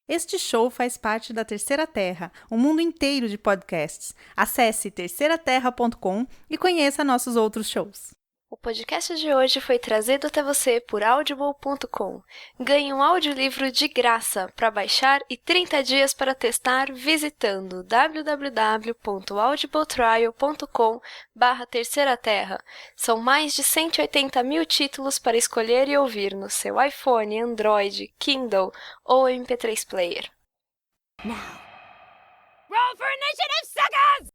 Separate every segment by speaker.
Speaker 1: Este show faz parte da Terceira Terra, um mundo inteiro de podcasts. Acesse terceiraterra.com e conheça nossos outros shows.
Speaker 2: O podcast de hoje foi trazido até você por audible.com. Ganhe um audiolivro de graça para baixar e 30 dias para testar visitando www.audibletrial.com/terceira terra. São mais de 180 mil títulos para escolher e ouvir no seu iPhone, Android, Kindle ou MP3 Player.
Speaker 3: Now, roll for initiative, suckers!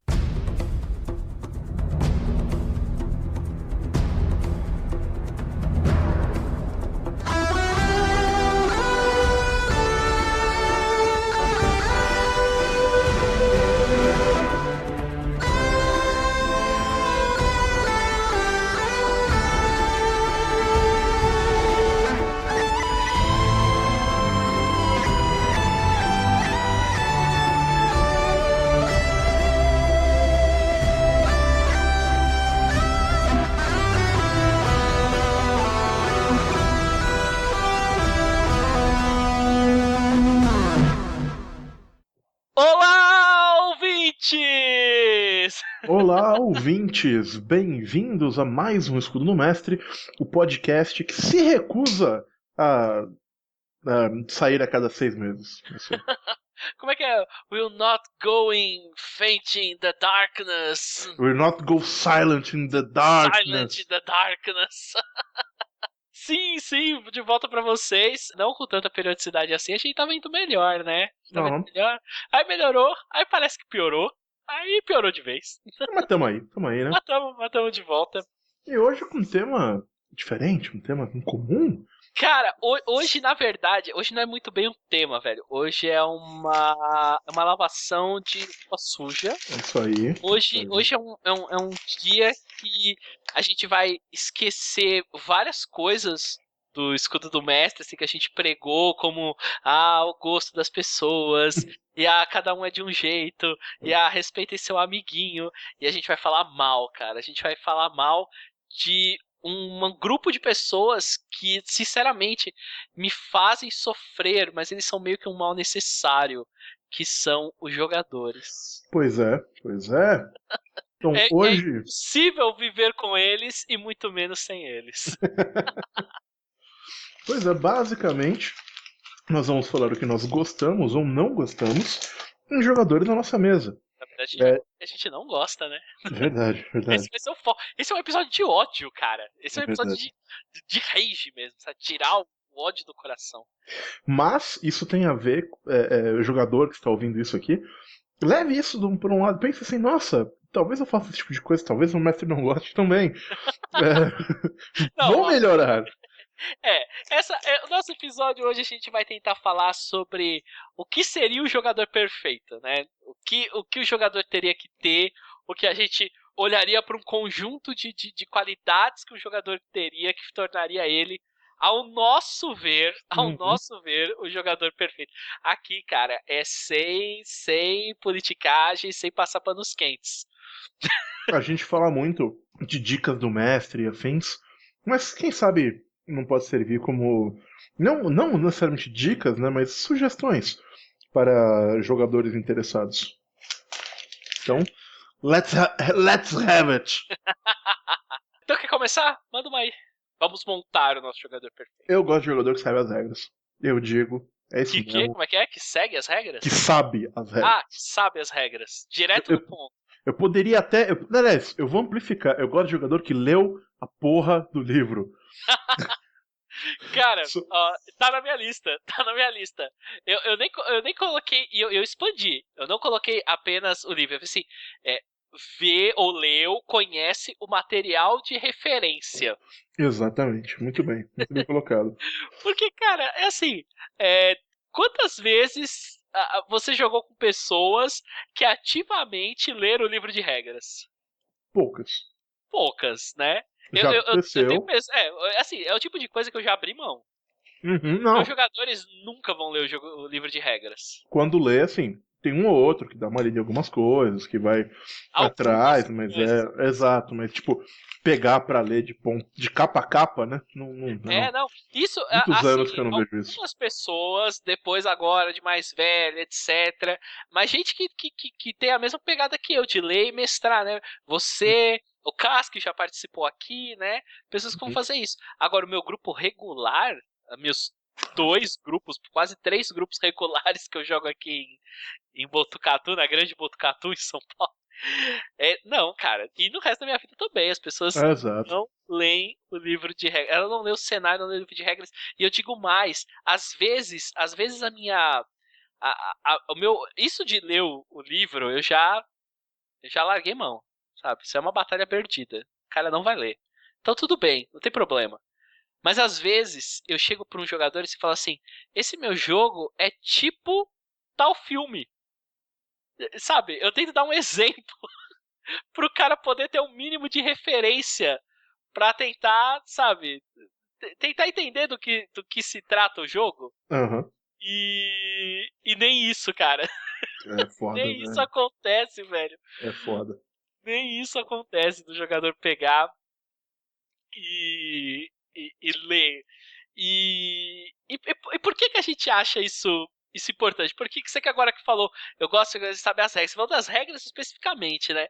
Speaker 4: Olá, ouvintes!
Speaker 5: Olá, ouvintes! Bem-vindos a mais um Escudo no Mestre, o podcast que se recusa a sair a cada 6 meses.
Speaker 4: Como é que é? We're not going faint in the darkness.
Speaker 5: We're not go silent in the darkness.
Speaker 4: Silent in the darkness. Sim, de volta pra vocês. Não com tanta periodicidade assim, a gente tava indo melhor, né? Tava indo melhor. Aí melhorou, aí parece que piorou. Aí piorou de vez.
Speaker 5: Mas tamo aí, né?
Speaker 4: Matamos de volta.
Speaker 5: E hoje com um tema diferente, um tema incomum.
Speaker 4: Cara, hoje, na verdade, hoje não é muito bem um tema, velho. Hoje é uma lavação de roupa suja.
Speaker 5: É isso aí.
Speaker 4: Hoje é um dia que a gente vai esquecer várias coisas do Escudo do Mestre, assim, que a gente pregou, como o gosto das pessoas, e cada um é de um jeito, e respeitem seu amiguinho, e a gente vai falar mal, cara. A gente vai falar mal de um grupo de pessoas que, sinceramente, me fazem sofrer, mas eles são meio que um mal necessário, que são os jogadores.
Speaker 5: Pois é. Então, hoje...
Speaker 4: É impossível viver com eles e muito menos sem eles.
Speaker 5: Pois é, basicamente, nós vamos falar o que nós gostamos ou não gostamos em jogadores na nossa mesa.
Speaker 4: Na verdade, a gente não gosta, né?
Speaker 5: Verdade.
Speaker 4: Esse é um episódio de ódio, cara. Esse é um episódio de rage mesmo, sabe? Tirar o ódio do coração.
Speaker 5: Mas isso tem a ver, o jogador que está ouvindo isso aqui, leve isso por um lado, pense assim, nossa, talvez eu faça esse tipo de coisa, talvez o mestre não goste também. Vou melhorar.
Speaker 4: O nosso episódio hoje a gente vai tentar falar sobre o que seria o jogador perfeito, né? O que o jogador teria que ter, o que a gente olharia para um conjunto de qualidades que o jogador teria que tornaria ele, ao nosso ver, o jogador perfeito. Aqui, cara, é sem politicagem, sem passar panos quentes.
Speaker 5: A gente fala muito de dicas do mestre e afins, mas quem sabe não pode servir como, não necessariamente dicas, né, mas sugestões para jogadores interessados. Então, let's have it!
Speaker 4: Então quer começar? Manda uma aí. Vamos montar o nosso jogador perfeito.
Speaker 5: Eu gosto de jogador que sabe as regras. Eu digo, é isso mesmo.
Speaker 4: Como é que é? Que segue as regras?
Speaker 5: Que sabe as regras.
Speaker 4: Que sabe as regras. Direto no ponto.
Speaker 5: Eu poderia até... Aliás, eu vou amplificar. Eu gosto de jogador que leu a porra do livro.
Speaker 4: Cara, tá na minha lista. Eu nem coloquei... Eu expandi. Eu não coloquei apenas o livro. Eu falei assim... vê ou leu, conhece o material de referência.
Speaker 5: Exatamente, muito bem colocado.
Speaker 4: Porque, cara, é assim, quantas vezes você jogou com pessoas que ativamente leram o livro de regras?
Speaker 5: Poucas,
Speaker 4: né?
Speaker 5: Já aconteceu.
Speaker 4: Eu tenho, assim, é o tipo de coisa que eu já abri mão.
Speaker 5: Não.
Speaker 4: Os jogadores nunca vão ler o livro de regras.
Speaker 5: Quando lê, assim, tem um ou outro que dá uma lida em algumas coisas, que vai atrás, mas exato, mas tipo, pegar pra ler de capa a capa, né? Não.
Speaker 4: Não. Isso,
Speaker 5: Muitos
Speaker 4: assim,
Speaker 5: anos que eu não vejo isso.
Speaker 4: algumas pessoas, depois agora, de mais velha, etc. Mas gente que tem a mesma pegada que eu, de ler e mestrar, né? Você, o Cas, que já participou aqui, né? Pessoas que vão fazer isso. Agora, o meu grupo regular, meus 2 grupos, quase 3 grupos regulares que eu jogo aqui em Botucatu, na grande Botucatu, em São Paulo. Não, cara. E no resto da minha vida também. As pessoas
Speaker 5: Exato.
Speaker 4: não leem o livro de regras. Ela não lê o cenário, não lê o livro de regras. E eu digo mais. Às vezes a minha... o meu... Isso de ler o livro, eu já larguei mão. Sabe? Isso é uma batalha perdida. O cara não vai ler. Então tudo bem, não tem problema. Mas às vezes eu chego para um jogador e se fala assim: esse meu jogo é tipo tal filme. Sabe? Eu tento dar um exemplo pro cara poder ter um mínimo de referência pra tentar, sabe? Tentar entender do que se trata o jogo.
Speaker 5: Aham.
Speaker 4: E nem isso, cara.
Speaker 5: É foda,
Speaker 4: Nem
Speaker 5: velho.
Speaker 4: isso acontece, velho.
Speaker 5: É foda.
Speaker 4: Nem isso acontece do jogador pegar e ler. E por que a gente acha isso importante? Por que você que agora que falou, eu gosto de saber as regras, você falou das regras especificamente, né?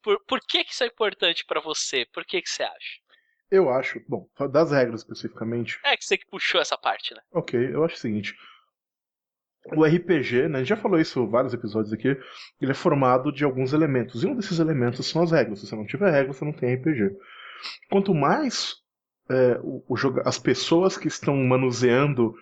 Speaker 4: Por que isso é importante pra você? Por que você acha?
Speaker 5: Eu acho, bom, das regras especificamente.
Speaker 4: É que você que puxou essa parte, né?
Speaker 5: Ok, eu acho o seguinte. O RPG, né, a gente já falou isso em vários episódios aqui, ele é formado de alguns elementos. E um desses elementos são as regras. Se você não tiver regras, você não tem RPG. Quanto mais as pessoas que estão manuseando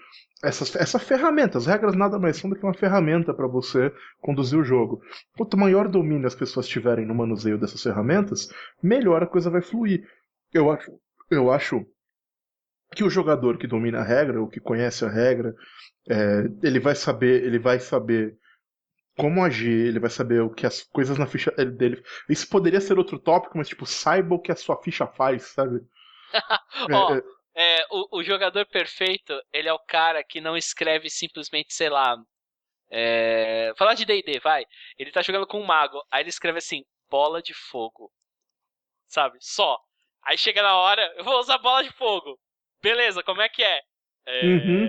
Speaker 5: essa ferramenta, as regras nada mais são do que uma ferramenta para você conduzir o jogo. Quanto maior domínio as pessoas tiverem no manuseio dessas ferramentas, melhor a coisa vai fluir. Eu acho que o jogador que domina a regra, ou que conhece a regra, ele vai saber como agir, ele vai saber o que as coisas na ficha dele. Isso poderia ser outro tópico, mas tipo, saiba o que a sua ficha faz, sabe?
Speaker 4: Ó, o jogador perfeito, ele é o cara que não escreve simplesmente, sei lá. Falar de D&D, vai. Ele tá jogando com um mago, aí ele escreve assim, bola de fogo. Sabe? Só. Aí chega na hora, eu vou usar bola de fogo. Beleza, como é que é?
Speaker 5: Uhum.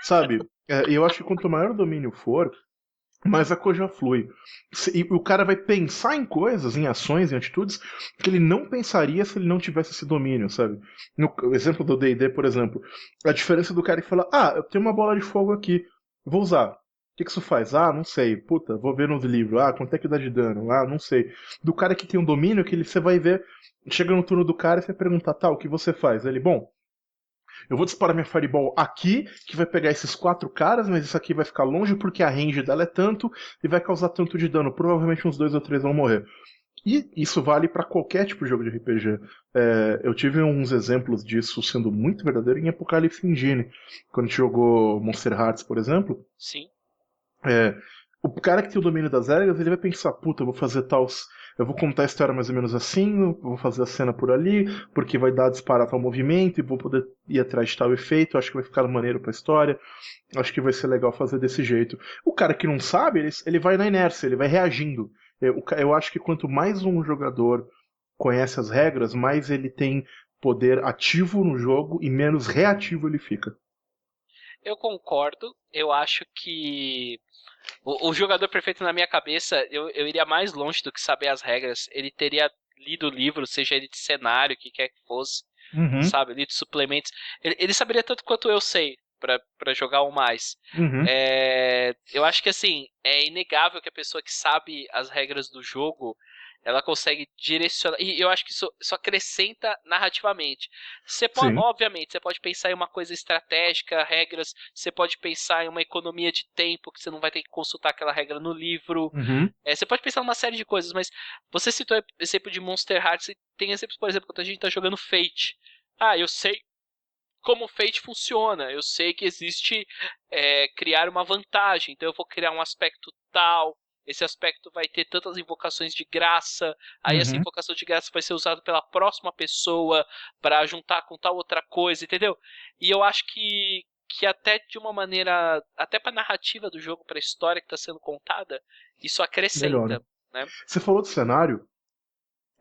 Speaker 5: Sabe? E eu acho que quanto maior o domínio for, mais a coisa flui. E o cara vai pensar em coisas, em ações, em atitudes, que ele não pensaria se ele não tivesse esse domínio, sabe? No exemplo do D&D, por exemplo, a diferença do cara que fala, eu tenho uma bola de fogo aqui, vou usar. O que isso faz? Não sei. Puta, vou ver no livro. Quanto é que dá de dano? Não sei. Do cara que tem um domínio, que você vai ver, chega no turno do cara e você pergunta, o que você faz? Ele, bom, eu vou disparar minha Fireball aqui, que vai pegar esses 4 caras, mas isso aqui vai ficar longe porque a range dela é tanto e vai causar tanto de dano. Provavelmente uns 2 ou 3 vão morrer. E isso vale para qualquer tipo de jogo de RPG. Eu tive uns exemplos disso sendo muito verdadeiro em Apocalipse Engine. Quando a gente jogou Monster Hearts, por exemplo.
Speaker 4: Sim.
Speaker 5: O cara que tem o domínio das regras, ele vai pensar, puta, eu vou fazer tal... Eu vou contar a história mais ou menos assim, vou fazer a cena por ali, porque vai dar disparar tal movimento e vou poder ir atrás de tal efeito, acho que vai ficar maneiro pra história, acho que vai ser legal fazer desse jeito. O cara que não sabe, ele vai na inércia, ele vai reagindo. Eu acho que quanto mais um jogador conhece as regras, mais ele tem poder ativo no jogo e menos reativo ele fica.
Speaker 4: Eu concordo, eu acho que o jogador perfeito na minha cabeça, eu iria mais longe do que saber as regras. Ele teria lido o livro, seja ele de cenário, o que quer que fosse, sabe? Lido suplementos. Ele saberia tanto quanto eu sei pra jogar um mais. Eu acho que assim, é inegável que a pessoa que sabe as regras do jogo, ela consegue direcionar. E eu acho que isso acrescenta narrativamente. Você pode, obviamente, você pode pensar em uma coisa estratégica, regras. Você pode pensar em uma economia de tempo, que você não vai ter que consultar aquela regra no livro. Você pode pensar em uma série de coisas, mas você citou exemplo de Monster Hearts. E tem exemplos, por exemplo, quando a gente tá jogando Fate. Eu sei como o Fate funciona. Eu sei que existe criar uma vantagem. Então eu vou criar um aspecto tal. Esse aspecto vai ter tantas invocações de graça, aí essa invocação de graça vai ser usada pela próxima pessoa para juntar com tal outra coisa, entendeu? E eu acho que que até de uma maneira, até pra narrativa do jogo, pra história que tá sendo contada, isso acrescenta,
Speaker 5: Melhora.
Speaker 4: né?
Speaker 5: Você falou do cenário,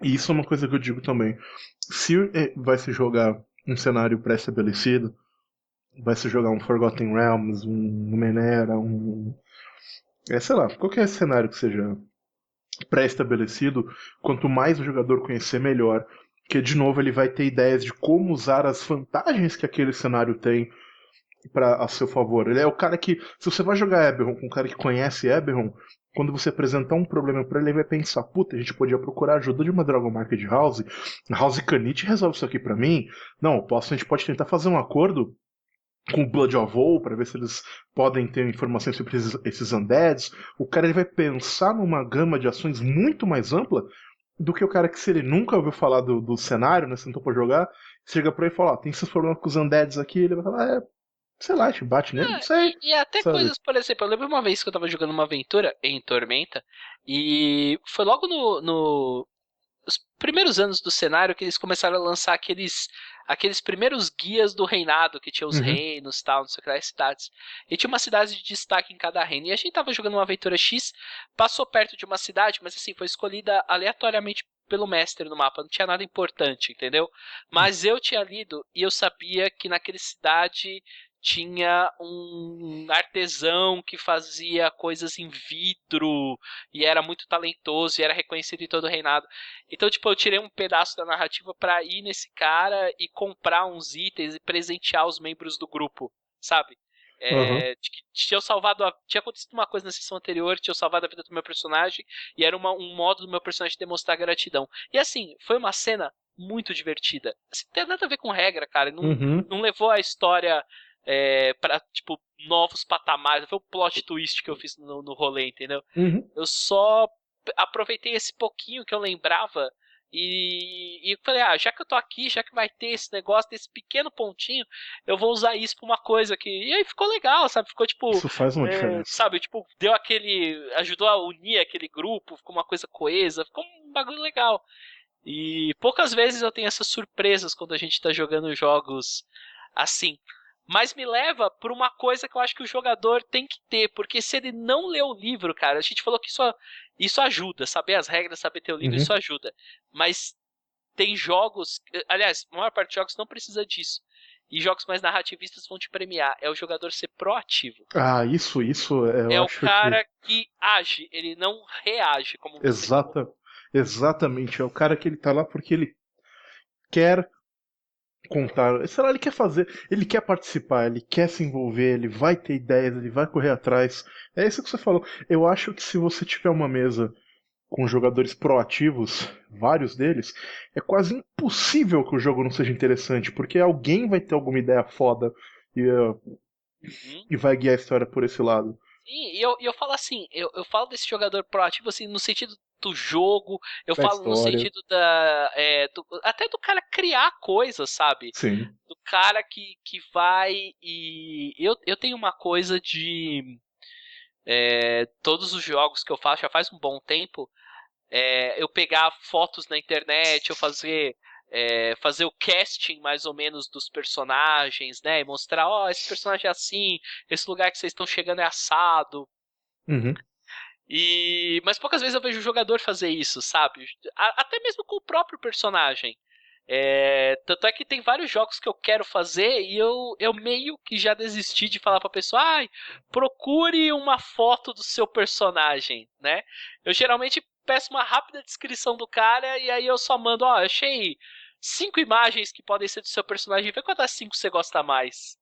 Speaker 5: e isso é uma coisa que eu digo também. Se vai se jogar um cenário pré-estabelecido, vai se jogar um Forgotten Realms, um Numenera, sei lá, qualquer cenário que seja pré-estabelecido, quanto mais o jogador conhecer, melhor. Porque, de novo, ele vai ter ideias de como usar as vantagens que aquele cenário tem a seu favor. Ele é o cara que, se você vai jogar Eberron com um cara que conhece Eberron, quando você apresentar um problema pra ele, ele vai pensar, puta, a gente podia procurar ajuda de uma Dragon Market House, a House Canite resolve isso aqui pra mim. Não, a gente pode tentar fazer um acordo com o Blood of All pra ver se eles podem ter informações sobre esses undeads. O cara ele vai pensar numa gama de ações muito mais ampla do que o cara que, se ele nunca ouviu falar do cenário, né, sentou pra jogar, chega pra ele e fala, ó, tem esses problemas com os undeads aqui, ele vai falar, sei lá, a gente bate nele, não sei.
Speaker 4: E até
Speaker 5: sabe?
Speaker 4: coisas, por exemplo, eu lembro uma vez que eu tava jogando uma aventura em Tormenta, e foi logo os primeiros anos do cenário que eles começaram a lançar aqueles primeiros guias do reinado, que tinha os reinos, tal, não sei o que lá, as cidades. E tinha uma cidade de destaque em cada reino. E a gente tava jogando uma aventura X, passou perto de uma cidade, mas assim, foi escolhida aleatoriamente pelo mestre no mapa, não tinha nada importante, entendeu? Mas eu tinha lido e eu sabia que naquela cidade tinha um artesão que fazia coisas em vidro e era muito talentoso e era reconhecido em todo o reinado. Então, tipo, eu tirei um pedaço da narrativa pra ir nesse cara e comprar uns itens e presentear os membros do grupo, sabe? Tinha acontecido uma coisa na sessão anterior, tinha salvado a vida do meu personagem e era um modo do meu personagem demonstrar gratidão. E assim, foi uma cena muito divertida. Assim, não tem nada a ver com regra, cara. Não levou a história pra, tipo, novos patamares. Foi o plot twist que eu fiz no rolê, entendeu? Eu só aproveitei esse pouquinho que eu lembrava e falei, já que eu tô aqui, já que vai ter esse negócio, desse pequeno pontinho, eu vou usar isso pra uma coisa que... E aí ficou legal, sabe? Ficou tipo...
Speaker 5: Isso faz uma diferença.
Speaker 4: Sabe, tipo, ajudou a unir aquele grupo, ficou uma coisa coesa, ficou um bagulho legal. E poucas vezes eu tenho essas surpresas quando a gente tá jogando jogos assim. Mas me leva por uma coisa que eu acho que o jogador tem que ter, porque se ele não lê o livro, cara, a gente falou que isso ajuda, saber as regras, saber ter o livro, isso ajuda. Mas tem jogos, aliás, a maior parte dos jogos não precisa disso. E jogos mais narrativistas vão te premiar. É o jogador ser proativo.
Speaker 5: Isso eu
Speaker 4: é
Speaker 5: acho
Speaker 4: o cara que age, ele não reage como você.
Speaker 5: Exatamente, é o cara que ele tá lá porque ele quer contar, sei lá, ele quer fazer, ele quer participar, ele quer se envolver, ele vai ter ideias, ele vai correr atrás. É isso que você falou. Eu acho que se você tiver uma mesa com jogadores proativos, vários deles, é quase impossível que o jogo não seja interessante, porque alguém vai ter alguma ideia foda e vai guiar a história por esse lado.
Speaker 4: Sim, e eu falo assim, eu falo desse jogador proativo assim, no sentido do jogo, eu falo no sentido até do cara criar coisas, sabe?
Speaker 5: Sim.
Speaker 4: Do cara que vai e... Eu tenho uma coisa de... todos os jogos que eu faço, já faz um bom tempo, eu pegar fotos na internet, eu fazer o casting mais ou menos dos personagens, né? E mostrar, esse personagem é assim, esse lugar que vocês estão chegando é assado. Mas poucas vezes eu vejo o jogador fazer isso, sabe? Até mesmo com o próprio personagem. Tanto é que tem vários jogos que eu quero fazer e eu meio que já desisti de falar pra pessoa, procure uma foto do seu personagem, né? Eu geralmente peço uma rápida descrição do cara e aí eu só mando, achei 5 imagens que podem ser do seu personagem, vê qual das 5 você gosta mais.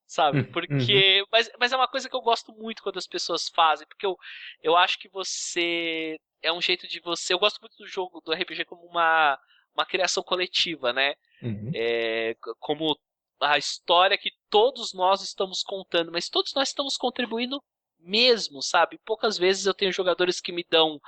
Speaker 4: Sabe? Porque. Mas é uma coisa que eu gosto muito quando as pessoas fazem, porque eu acho que você. É um jeito de você. Eu gosto muito do jogo, do RPG, como uma criação coletiva, né? Como a história que todos nós estamos contando, mas todos nós estamos contribuindo mesmo, sabe? Poucas vezes eu tenho jogadores que me dão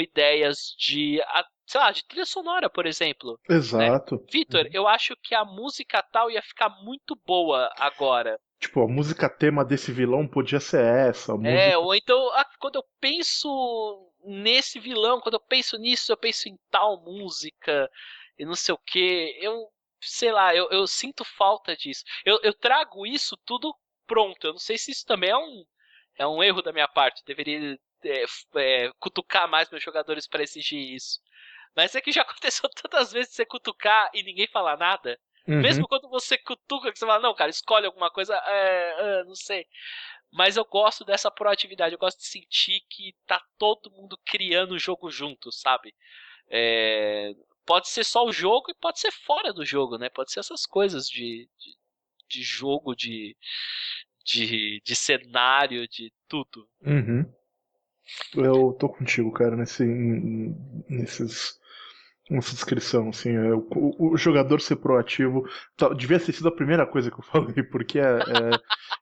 Speaker 4: ideias de. Sei lá, de trilha sonora, por exemplo.
Speaker 5: Exato.
Speaker 4: Né? Vitor, eu acho que a música tal ia ficar muito boa agora.
Speaker 5: Tipo, a música tema desse vilão podia ser essa.
Speaker 4: Ou então, quando eu penso nesse vilão, quando eu penso nisso, eu penso em tal música e não sei o que. sei lá, eu sinto falta disso. Eu trago isso tudo pronto. Eu não sei se isso também é um erro da minha parte. Eu deveria cutucar mais meus jogadores para exigir isso. Mas é que já aconteceu tantas vezes você cutucar e ninguém falar nada.
Speaker 5: Uhum.
Speaker 4: Mesmo quando você cutuca, que você fala, não, cara, escolhe alguma coisa, não sei. Mas eu gosto dessa proatividade, eu gosto de sentir que tá todo mundo criando o jogo junto, sabe? Pode ser só o jogo e pode ser fora do jogo, né? Pode ser essas coisas de jogo, de cenário, de tudo.
Speaker 5: Uhum. Eu tô contigo, cara, nessa descrição, assim, o jogador ser proativo devia ter sido a primeira coisa que eu falei, porque é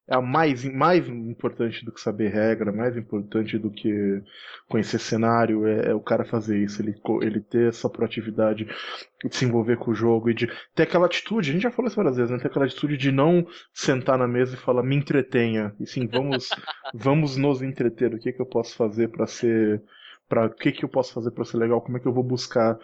Speaker 5: a mais importante do que saber regra, mais importante do que conhecer cenário, é o cara fazer isso, ele ter essa proatividade de se envolver com o jogo e de ter aquela atitude, a gente já falou isso várias vezes, né? Ter aquela atitude de não sentar na mesa e falar, me entretenha, e sim, vamos nos entreter, o que eu posso fazer para ser... o que eu posso fazer para ser legal, como é que eu vou buscar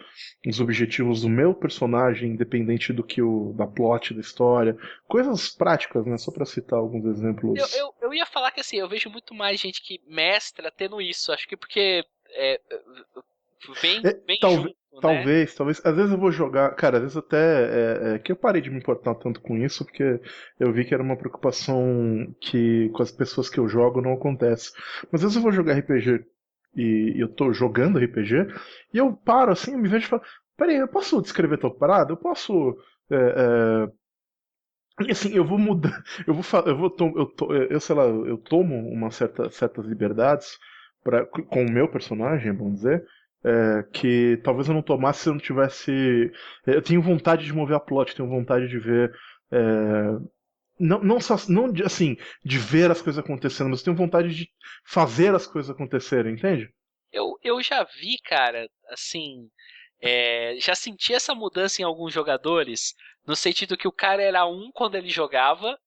Speaker 5: os objetivos do meu personagem, independente da plot da história, coisas práticas, né? Só para citar alguns exemplos.
Speaker 4: Eu ia falar que assim, eu vejo muito mais gente que mestra tendo isso, acho que porque vem junto,
Speaker 5: talvez, às vezes eu vou jogar, cara, às vezes até que eu parei de me importar tanto com isso, porque eu vi que era uma preocupação que com as pessoas que eu jogo não acontece. Mas às vezes eu vou jogar RPG e eu tô jogando RPG, e eu paro assim, eu me vejo e falo, peraí, eu posso descrever tua parada? Eu posso. E assim, eu vou mudar. Sei lá, eu tomo certas liberdades com o meu personagem, vamos dizer. Que talvez eu não tomasse se eu não tivesse. Eu tenho vontade de mover a plot, tenho vontade de ver. Não assim, de ver as coisas acontecendo, mas eu tenho vontade de fazer as coisas acontecerem, entende?
Speaker 4: Eu já vi, cara, assim, já senti essa mudança em alguns jogadores, no sentido que o cara era um quando ele jogava,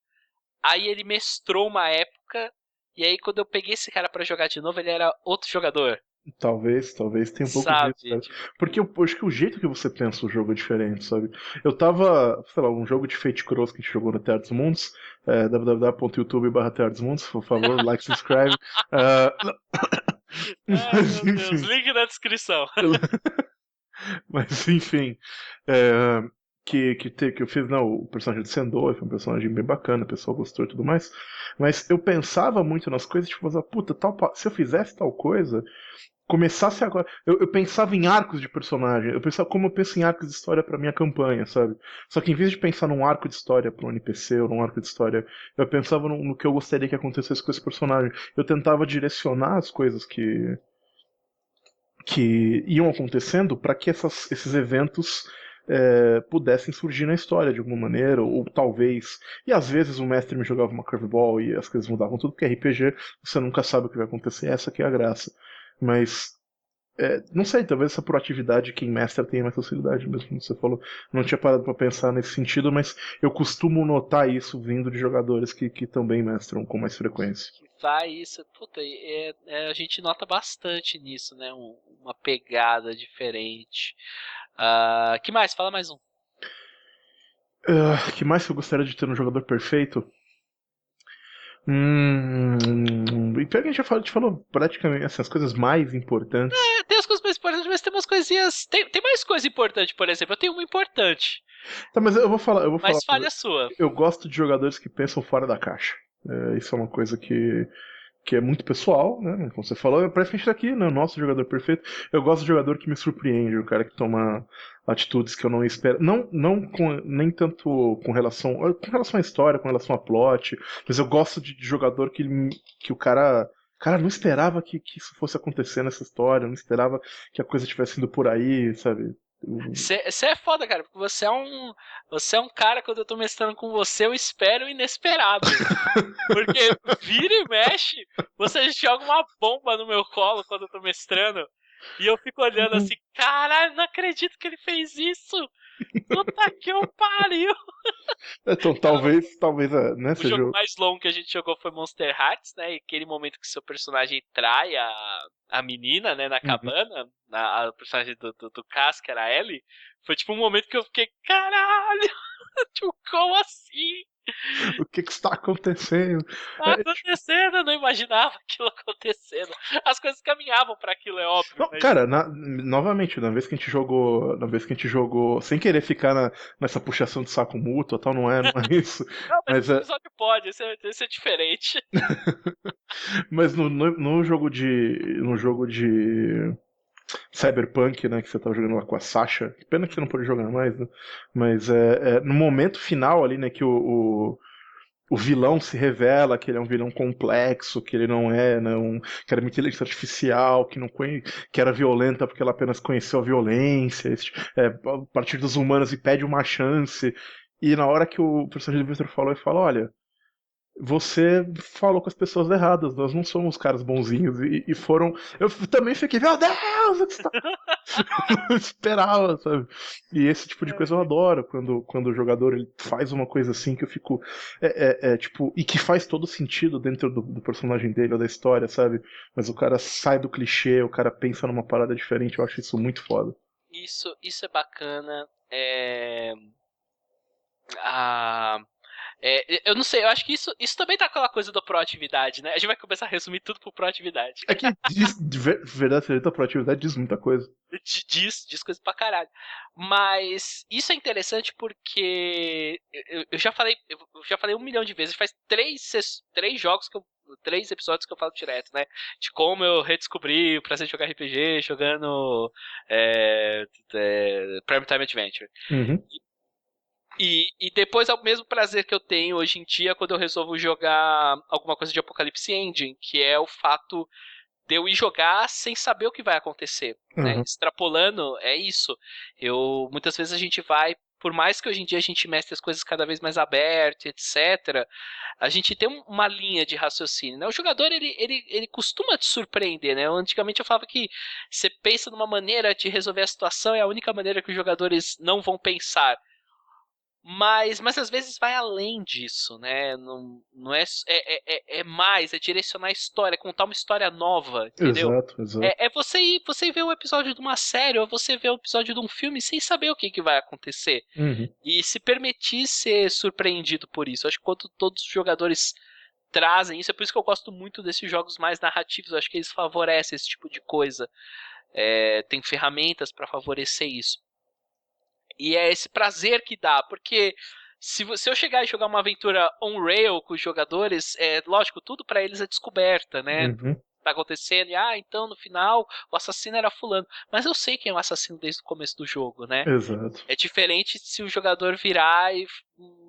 Speaker 4: aí ele mestrou uma época, e aí quando eu peguei esse cara pra jogar de novo, ele era outro jogador.
Speaker 5: Talvez tenha um pouco
Speaker 4: Sabe?
Speaker 5: disso, cara. Porque eu acho que o jeito que você pensa o jogo é diferente, sabe? Eu tava, sei lá, um jogo de Fate Cross que a gente jogou no Terra dos Mundos, www.youtube.com/Terra dos Mundos, por favor, like, subscribe.
Speaker 4: Mas, meu Deus, link na descrição.
Speaker 5: Mas enfim, que eu fiz, não, o personagem de Sendoi foi um personagem bem bacana, o pessoal gostou e tudo mais, mas eu pensava muito nas coisas, tipo, puta, se eu fizesse tal coisa, começasse agora, eu pensava em arcos de personagem, como eu penso em arcos de história pra minha campanha, sabe? Só que em vez de pensar num arco de história pra um NPC ou num arco de história, eu pensava no que eu gostaria que acontecesse com esse personagem. Eu tentava direcionar as coisas que iam acontecendo para que esses eventos pudessem surgir na história de alguma maneira, ou talvez. E às vezes o mestre me jogava uma curveball e as coisas mudavam tudo, porque RPG você nunca sabe o que vai acontecer, essa que é a graça. Mas. Não sei, talvez essa proatividade quem mestra tenha mais facilidade, mesmo como você falou. Não tinha parado para pensar nesse sentido, mas eu costumo notar isso vindo de jogadores que também mestram com mais frequência.
Speaker 4: Isso, puta, a gente nota bastante nisso, né? Uma pegada diferente. Que mais? Fala mais um.
Speaker 5: Que mais que eu gostaria de ter no jogador perfeito? E pior que a gente falou praticamente assim, as coisas mais importantes.
Speaker 4: Tem as coisas mais importantes, mas tem umas coisinhas. Tem mais coisa importante, por exemplo. Eu tenho uma importante.
Speaker 5: Tá, mas eu vou falar.
Speaker 4: Mas falha sua.
Speaker 5: Eu gosto de jogadores que pensam fora da caixa. Isso é uma coisa que é muito pessoal, né? Como você falou, parece que a gente tá aqui, né? O nosso jogador perfeito. Eu gosto de jogador que me surpreende, o cara que toma atitudes que eu não espero. Nem tanto com relação à história, com relação a plot, mas eu gosto de jogador que o cara não esperava que isso fosse acontecer nessa história, não esperava que a coisa estivesse indo por aí, sabe?
Speaker 4: Você é foda, cara, porque você é um cara, quando eu tô mestrando com você, eu espero o inesperado. Porque vira e mexe, você joga uma bomba no meu colo quando eu tô mestrando, e eu fico olhando assim, caralho, não acredito que ele fez isso. Puta que eu pariu!
Speaker 5: Então talvez, né,
Speaker 4: O
Speaker 5: seja.
Speaker 4: jogo mais longo que a gente jogou foi Monster Hearts, né? E aquele momento que seu personagem trai a menina, né, na cabana, a personagem do Cass, que era a Ellie, foi tipo um momento que eu fiquei, caralho! Tipo, como assim?
Speaker 5: O que está acontecendo?
Speaker 4: Tá acontecendo, eu não imaginava aquilo acontecendo. As coisas caminhavam pra aquilo, é óbvio.
Speaker 5: Não,
Speaker 4: Mas...
Speaker 5: cara, novamente, na vez que a gente jogou, sem querer ficar nessa puxação de saco mútuo, tal, não é isso.
Speaker 4: Não, mas
Speaker 5: Mas
Speaker 4: esse episódio pode, esse é diferente.
Speaker 5: mas no jogo de Cyberpunk, né, que você tava jogando lá com a Sasha, que pena que você não pode jogar mais, né? Mas no momento final ali, né, que o vilão se revela que ele é um vilão complexo, que ele não é, né, que era uma inteligência artificial, que era violenta porque ela apenas conheceu a violência, a partir dos humanos e pede uma chance. E na hora que o personagem do Victor falou, ele fala, olha, você falou com as pessoas erradas, nós não somos caras bonzinhos. E foram. Eu também fiquei, meu Deus, o que está. Não esperava, sabe? E esse tipo de coisa eu adoro, quando o jogador ele faz uma coisa assim que eu fico. Tipo, e que faz todo sentido dentro do personagem dele ou da história, sabe? Mas o cara sai do clichê, o cara pensa numa parada diferente, eu acho isso muito foda.
Speaker 4: Isso é bacana. Eu não sei, eu acho que isso também tá aquela coisa da proatividade, né? A gente vai começar a resumir tudo por proatividade.
Speaker 5: É que de verdade, a proatividade diz muita coisa.
Speaker 4: Diz coisa pra caralho. Mas isso é interessante porque eu já falei 1 milhão de vezes. Faz 3 episódios que eu falo direto, né? De como eu redescobri o prazer de jogar RPG jogando Prime Time Adventure.
Speaker 5: Uhum.
Speaker 4: E depois é o mesmo prazer que eu tenho hoje em dia quando eu resolvo jogar alguma coisa de Apocalypse Engine, que é o fato de eu ir jogar sem saber o que vai acontecer. Né?
Speaker 5: Uhum.
Speaker 4: Extrapolando, é isso. Muitas vezes a gente vai, por mais que hoje em dia a gente mestre as coisas cada vez mais aberto, etc., a gente tem uma linha de raciocínio. Né? O jogador, ele costuma te surpreender. Né? Antigamente eu falava que você pensa numa maneira de resolver a situação, é a única maneira que os jogadores não vão pensar. Mas às vezes vai além disso, né? Não é mais, é direcionar a história, é contar uma história nova, entendeu?
Speaker 5: Exato.
Speaker 4: É você ver um episódio de uma série ou você ver um episódio de um filme sem saber o que vai acontecer.
Speaker 5: Uhum.
Speaker 4: E se permitir ser surpreendido por isso. Acho que quando todos os jogadores trazem isso, é por isso que eu gosto muito desses jogos mais narrativos. Acho que eles favorecem esse tipo de coisa. Tem ferramentas para favorecer isso. E é esse prazer que dá, porque se eu chegar e jogar uma aventura on-rail com os jogadores, lógico, tudo pra eles é descoberta, né?
Speaker 5: Uhum.
Speaker 4: Tá acontecendo, e então no final o assassino era fulano. Mas eu sei quem é o assassino desde o começo do jogo, né?
Speaker 5: Exato.
Speaker 4: É diferente se o jogador virar e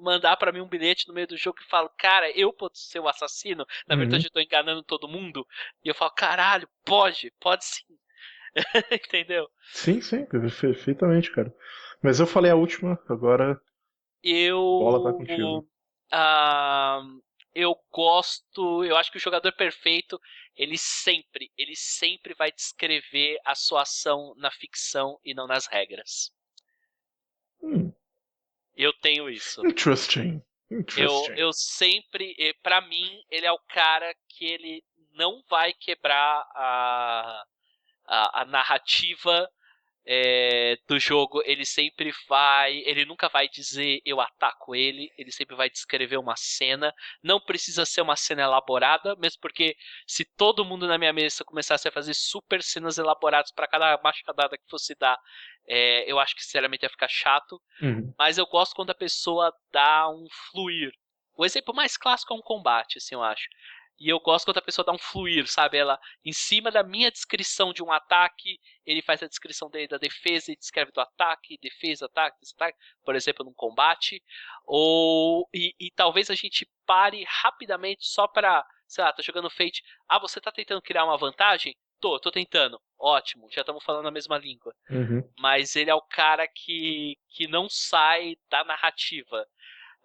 Speaker 4: mandar pra mim um bilhete no meio do jogo e fala, cara, eu posso ser o assassino? Na verdade eu tô enganando todo mundo. E eu falo, caralho, pode sim. Entendeu?
Speaker 5: Sim, perfeitamente, cara. Mas eu falei a última, agora bola tá contigo.
Speaker 4: Eu gosto, eu acho que o jogador perfeito, ele sempre vai descrever a sua ação na ficção e não nas regras. Eu tenho isso.
Speaker 5: Interesting.
Speaker 4: Eu sempre, pra mim, ele é o cara que ele não vai quebrar a narrativa do jogo. Ele nunca vai dizer eu ataco ele sempre vai descrever uma cena. Não precisa ser uma cena elaborada, mesmo porque se todo mundo na minha mesa começasse a fazer super cenas elaboradas para cada machadada que fosse dar, eu acho que sinceramente ia ficar chato. Mas eu gosto quando a pessoa dá um fluir. O exemplo mais clássico é um combate, assim, eu acho. E eu gosto quando a pessoa dá um fluir, sabe? Ela, em cima da minha descrição de um ataque, ele faz a descrição dele da defesa e descreve do ataque, defesa, ataque, por exemplo, num combate. E talvez a gente pare rapidamente só pra, sei lá, tô jogando Fate. Você tá tentando criar uma vantagem? Tô tentando. Ótimo, já estamos falando a mesma língua. Mas ele é o cara que não sai da narrativa.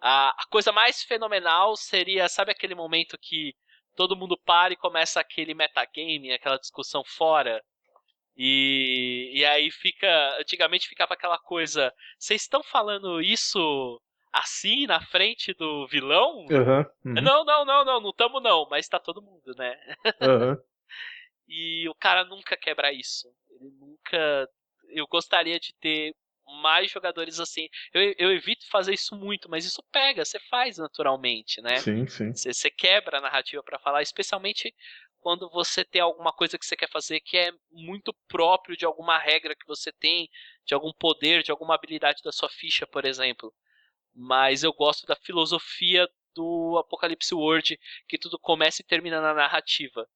Speaker 4: A coisa mais fenomenal seria, sabe aquele momento que todo mundo para e começa aquele metagame, aquela discussão fora. E aí antigamente ficava aquela coisa, vocês estão falando isso assim na frente do vilão?
Speaker 5: Aham. Uhum.
Speaker 4: Não tamo não, mas tá todo mundo, né?
Speaker 5: Aham.
Speaker 4: E o cara nunca quebra isso. Ele nunca. Eu gostaria de ter mais jogadores assim. Eu evito fazer isso muito, mas isso pega, você faz naturalmente, né?
Speaker 5: Sim, sim.
Speaker 4: Você quebra a narrativa pra falar, especialmente quando você tem alguma coisa que você quer fazer que é muito próprio de alguma regra que você tem, de algum poder, de alguma habilidade da sua ficha, por exemplo. Mas eu gosto da filosofia do Apocalypse World, que tudo começa e termina na narrativa.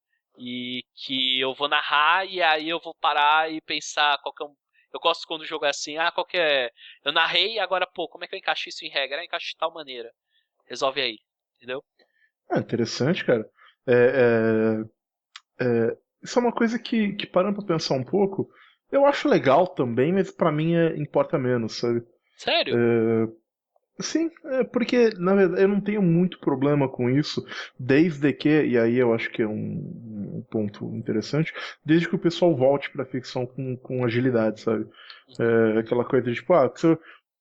Speaker 4: E que eu vou narrar e aí eu vou parar e pensar qual que é um. Eu gosto quando o jogo é assim, qual que é. Eu narrei e agora, pô, como é que eu encaixo isso em regra? Eu encaixo de tal maneira. Resolve aí, entendeu?
Speaker 5: Interessante, cara. É, isso é uma coisa que parando pra pensar um pouco, eu acho legal também, mas pra mim importa menos, sabe?
Speaker 4: Sério?
Speaker 5: Sim, porque na verdade eu não tenho muito problema com isso, desde que, e aí eu acho que é um ponto interessante, desde que o pessoal volte pra ficção com agilidade, sabe? Aquela coisa de tipo,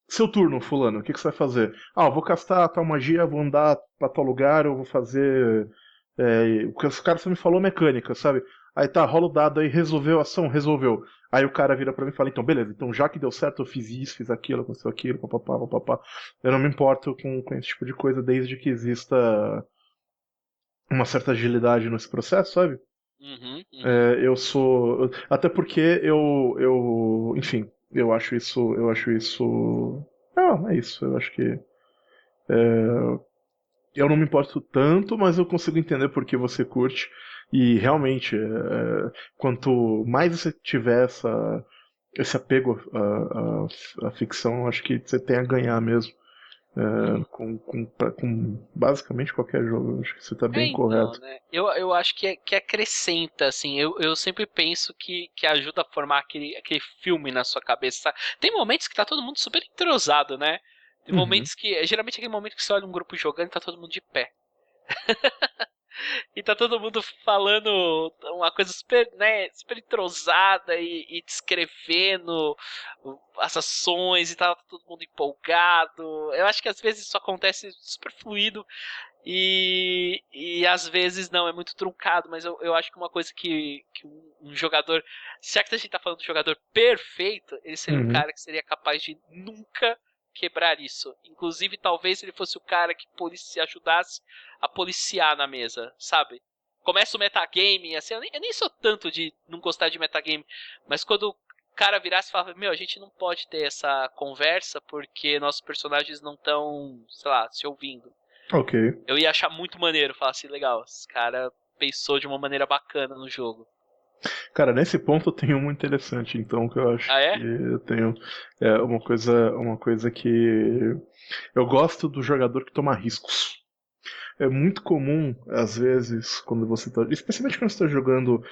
Speaker 5: seu turno, fulano, o que você vai fazer? Eu vou castar tal magia, vou andar pra tal lugar, eu vou fazer. O que os caras só me falou mecânica, sabe? Aí tá, rola o dado aí, resolveu a ação, resolveu. Aí o cara vira pra mim e fala, então, beleza, então já que deu certo, eu fiz isso, fiz aquilo, aconteceu aquilo, papapá, papapá. Eu não me importo com esse tipo de coisa desde que exista uma certa agilidade nesse processo, sabe?
Speaker 4: Uhum.
Speaker 5: Eu sou. Até porque enfim, eu acho isso. Eu acho isso. É isso. Eu acho que. Eu não me importo tanto, mas eu consigo entender por que você curte. E realmente, quanto mais você tiver esse apego à ficção, eu acho que você tem a ganhar mesmo. Com basicamente qualquer jogo. Eu acho que você está bem
Speaker 4: Então,
Speaker 5: correto.
Speaker 4: né? Eu acho que acrescenta, assim. Eu sempre penso que ajuda a formar aquele filme na sua cabeça. Sabe? Tem momentos que tá todo mundo super entrosado, né? Tem
Speaker 5: Uhum.
Speaker 4: momentos que. Geralmente é aquele momento que você olha um grupo jogando e tá todo mundo de pé. E tá todo mundo falando uma coisa super, né, super entrosada e descrevendo as ações e tá todo mundo empolgado. Eu acho que às vezes isso acontece super fluido e às vezes não, é muito truncado, mas eu acho que uma coisa que um jogador, já que a gente tá falando de jogador perfeito, ele seria um
Speaker 5: Uhum.
Speaker 4: cara que seria capaz de nunca quebrar isso. Inclusive, talvez ele fosse o cara que ajudasse a policiar na mesa, sabe? Começa o metagame, assim, eu nem sou tanto de não gostar de metagame, mas quando o cara virasse e falava, meu, a gente não pode ter essa conversa porque nossos personagens não estão, sei lá, se ouvindo.
Speaker 5: Ok.
Speaker 4: Eu ia achar muito maneiro, falar assim, legal, esse cara pensou de uma maneira bacana no jogo.
Speaker 5: Cara, nesse ponto eu tenho um interessante, então, que eu acho
Speaker 4: Ah, é?
Speaker 5: que eu tenho uma coisa que eu gosto do jogador que toma riscos. É muito comum, às vezes, quando você tá, especialmente quando você está jogando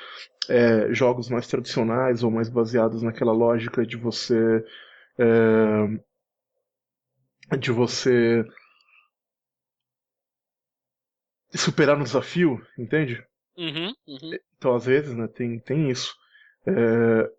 Speaker 5: jogos mais tradicionais ou mais baseados naquela lógica de você superar no desafio, entende?
Speaker 4: Uhum.
Speaker 5: Então, às vezes, né, tem isso. É,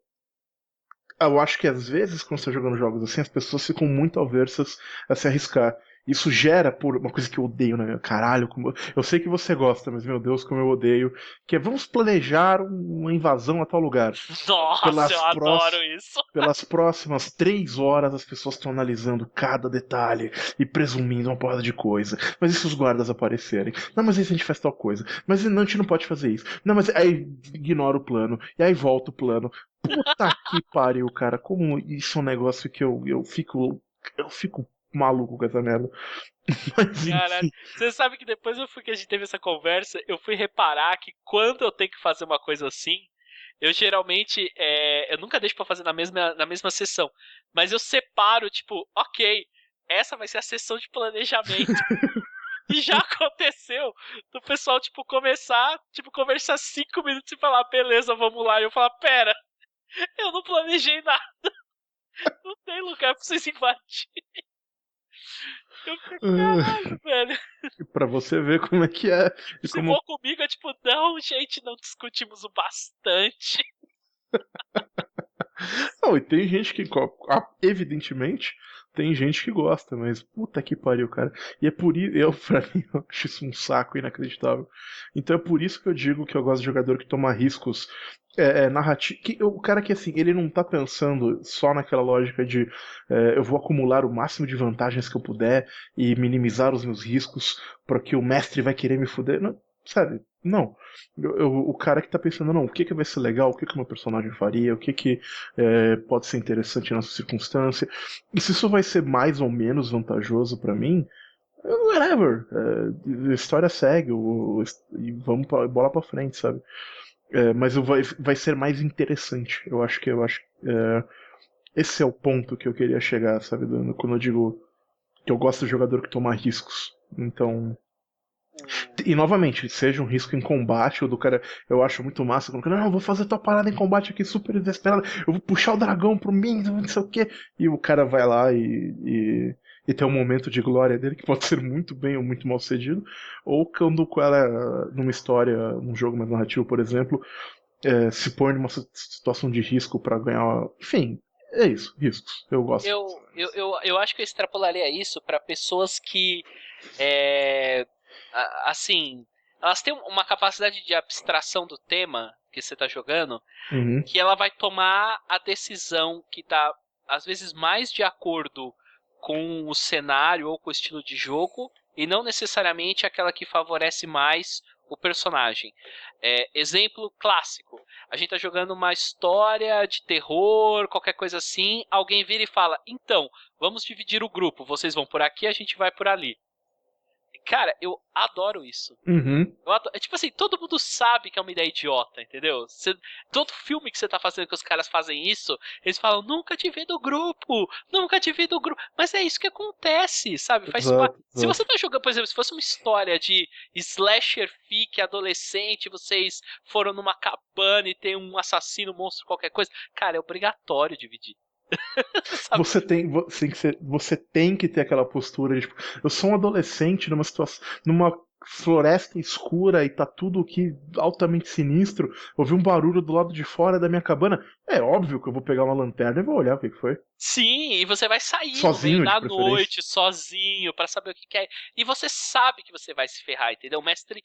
Speaker 5: Eu acho que às vezes, quando você está jogando jogos assim, as pessoas ficam muito aversas a se arriscar. Isso gera por uma coisa que eu odeio, né? Caralho, eu sei que você gosta, mas meu Deus, como eu odeio. Que é vamos planejar uma invasão a tal lugar.
Speaker 4: Nossa, eu adoro isso.
Speaker 5: Pelas próximas 3 horas as pessoas estão analisando cada detalhe e presumindo uma porrada de coisa. Mas e se os guardas aparecerem? Não, mas aí a gente faz tal coisa. Mas não, a gente não pode fazer isso. Não, mas aí ignora o plano. E aí volta o plano. Puta que pariu, cara. Como isso é um negócio que eu fico maluco com essa merda. Mas
Speaker 4: Caralho,
Speaker 5: enfim.
Speaker 4: você sabe que depois que a gente teve essa conversa, eu fui reparar que quando eu tenho que fazer uma coisa assim, eu geralmente, eu nunca deixo pra fazer na mesma sessão, mas eu separo, tipo, ok, essa vai ser a sessão de planejamento. E já aconteceu do pessoal, tipo, começar, tipo, conversar 5 minutos e falar, beleza, vamos lá. E eu falar, pera, eu não planejei nada. Não tem lugar pra vocês invadirem. Eu fico, caralho, velho.
Speaker 5: Pra você ver como é que é. E
Speaker 4: Se
Speaker 5: como
Speaker 4: for comigo, é tipo, não, gente, não discutimos o bastante.
Speaker 5: Não, e tem gente que, evidentemente, tem gente que gosta, mas puta que pariu, cara. E é por isso, pra mim, eu acho isso um saco inacreditável. Então é por isso que eu digo que eu gosto de jogador que toma riscos narrativos. O cara que, assim, ele não tá pensando só naquela lógica de eu vou acumular o máximo de vantagens que eu puder e minimizar os meus riscos porque o mestre vai querer me fuder. Não, sabe? Não. O cara que tá pensando, não, o que vai ser legal, o que o meu personagem faria, o que pode ser interessante nessa circunstância, e se isso vai ser mais ou menos vantajoso pra mim, whatever, a história segue, e vamos bola pra frente, sabe? Mas vai ser mais interessante, eu acho que esse é o ponto que eu queria chegar, sabe, quando eu digo que eu gosto de jogador que toma riscos, então... E novamente, seja um risco em combate, ou do cara, eu acho muito massa, quando o cara, não, eu vou fazer tua parada em combate aqui super desesperada, eu vou puxar o dragão pro mim, não sei o que, e o cara vai lá e tem um momento de glória dele, que pode ser muito bem ou muito mal sucedido, ou quando ela, numa história, num jogo mais narrativo, por exemplo, se põe numa situação de risco pra ganhar, enfim, é isso, riscos, eu gosto.
Speaker 4: Eu acho que eu extrapolaria isso pra pessoas que assim, elas têm uma capacidade de abstração do tema que você tá jogando, que ela vai tomar a decisão que tá, às vezes, mais de acordo com o cenário ou com o estilo de jogo, e não necessariamente aquela que favorece mais o personagem. Exemplo clássico, a gente tá jogando uma história de terror, qualquer coisa assim, alguém vira e fala, então, vamos dividir o grupo, vocês vão por aqui, a gente vai por ali. Cara, eu adoro isso. Eu adoro, tipo assim, todo mundo sabe que é uma ideia idiota, entendeu? Todo filme que você tá fazendo que os caras fazem isso, eles falam, nunca divida o grupo, nunca divida o grupo. Mas é isso que acontece, sabe? Faz parte. Se você tá jogando, por exemplo, se fosse uma história de slasher fic adolescente, vocês foram numa cabana e tem um assassino, monstro, qualquer coisa, cara, é obrigatório dividir.
Speaker 5: Você tem que ter aquela postura de, tipo, eu sou um adolescente numa situação, numa floresta escura e tá tudo aqui altamente sinistro, ouvi um barulho do lado de fora da minha cabana, é óbvio que eu vou pegar uma lanterna e vou olhar o que foi.
Speaker 4: Sim, e você vai sair
Speaker 5: sozinho,
Speaker 4: no meio da noite, sozinho, pra saber o que é. E você sabe que você vai se ferrar, entendeu? O mestre,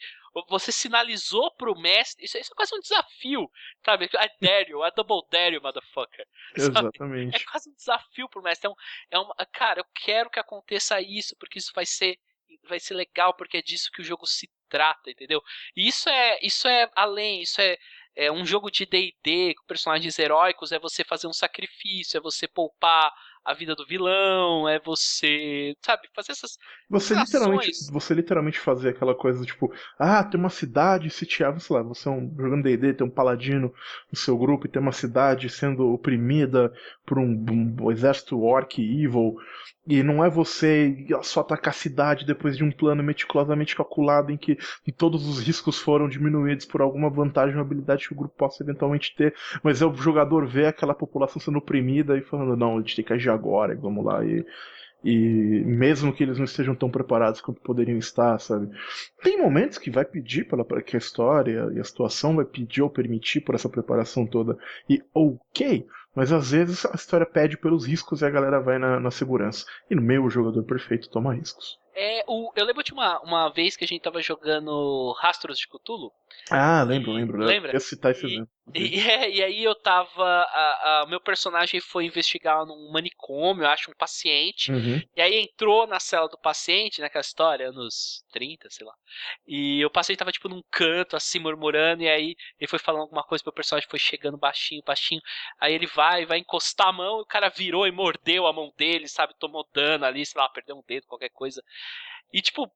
Speaker 4: você sinalizou pro mestre, isso é quase um desafio, sabe? I dare you, I double dare you, motherfucker.
Speaker 5: Exatamente.
Speaker 4: É quase um desafio pro mestre. Cara, eu quero que aconteça isso, porque isso vai ser legal, porque é disso que o jogo se trata, entendeu? E isso é além, é um jogo de D&D com personagens heróicos, é você fazer um sacrifício, é você poupar a vida do vilão, é você, sabe, fazer essas
Speaker 5: Você literalmente fazer aquela coisa, tipo, tem uma cidade sitiada, sei lá, você jogando D&D, tem um paladino no seu grupo e tem uma cidade sendo oprimida por um exército orc evil, e não é você só atacar a cidade depois de um plano meticulosamente calculado em que todos os riscos foram diminuídos por alguma vantagem ou habilidade que o grupo possa eventualmente ter, mas é o jogador ver aquela população sendo oprimida e falando, não, a gente tem que agir agora, vamos lá, e mesmo que eles não estejam tão preparados quanto poderiam estar, sabe? Tem momentos que vai pedir para que a história e a situação vai pedir ou permitir por essa preparação toda, e ok, mas às vezes a história pede pelos riscos e a galera vai na segurança. E no meio o jogador perfeito toma riscos.
Speaker 4: Eu lembro de uma vez que a gente tava jogando Rastros de Cthulhu.
Speaker 5: Lembro.
Speaker 4: Lembra?
Speaker 5: Eu ia citar esse exemplo.
Speaker 4: E aí eu tava. Meu personagem foi investigar num manicômio, eu acho, um paciente. E aí entrou na cela do paciente, naquela história, anos 30, sei lá. E o paciente tava, tipo, num canto, assim, murmurando. E aí ele foi falando alguma coisa, meu personagem foi chegando baixinho. Aí ele vai encostar a mão, e o cara virou e mordeu a mão dele, sabe? Tomou dano ali, sei lá, perdeu um dedo, qualquer coisa. E, tipo,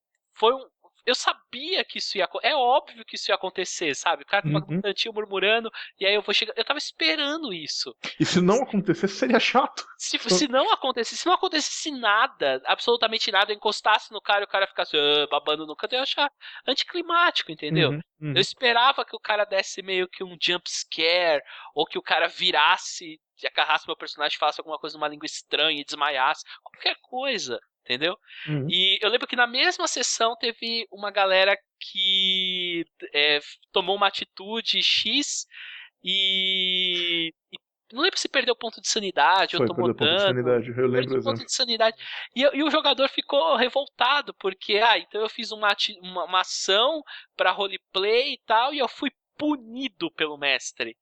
Speaker 4: eu sabia que isso ia acontecer. É óbvio que isso ia acontecer, sabe? O cara tava num cantinho murmurando, e aí eu vou chegar. Eu tava esperando isso.
Speaker 5: E se não acontecesse, seria chato.
Speaker 4: Se não acontecesse nada, absolutamente nada, eu encostasse no cara e o cara ficasse babando no canto, eu ia achar anticlimático, entendeu? Eu esperava que o cara desse meio que um jump scare, ou que o cara virasse, agarrasse meu personagem, falasse alguma coisa numa língua estranha e desmaiasse. Qualquer coisa. Entendeu? E eu lembro que na mesma sessão teve uma galera que tomou uma atitude X e não lembro se perdeu o ponto de sanidade ou
Speaker 5: Foi,
Speaker 4: tomou
Speaker 5: perdeu ponto de
Speaker 4: dano.
Speaker 5: sanidade. Eu lembro
Speaker 4: Perdeu
Speaker 5: o
Speaker 4: o ponto
Speaker 5: exemplo.
Speaker 4: de sanidade. E o jogador ficou revoltado, porque, então eu fiz uma ação pra roleplay e tal, e eu fui punido pelo mestre.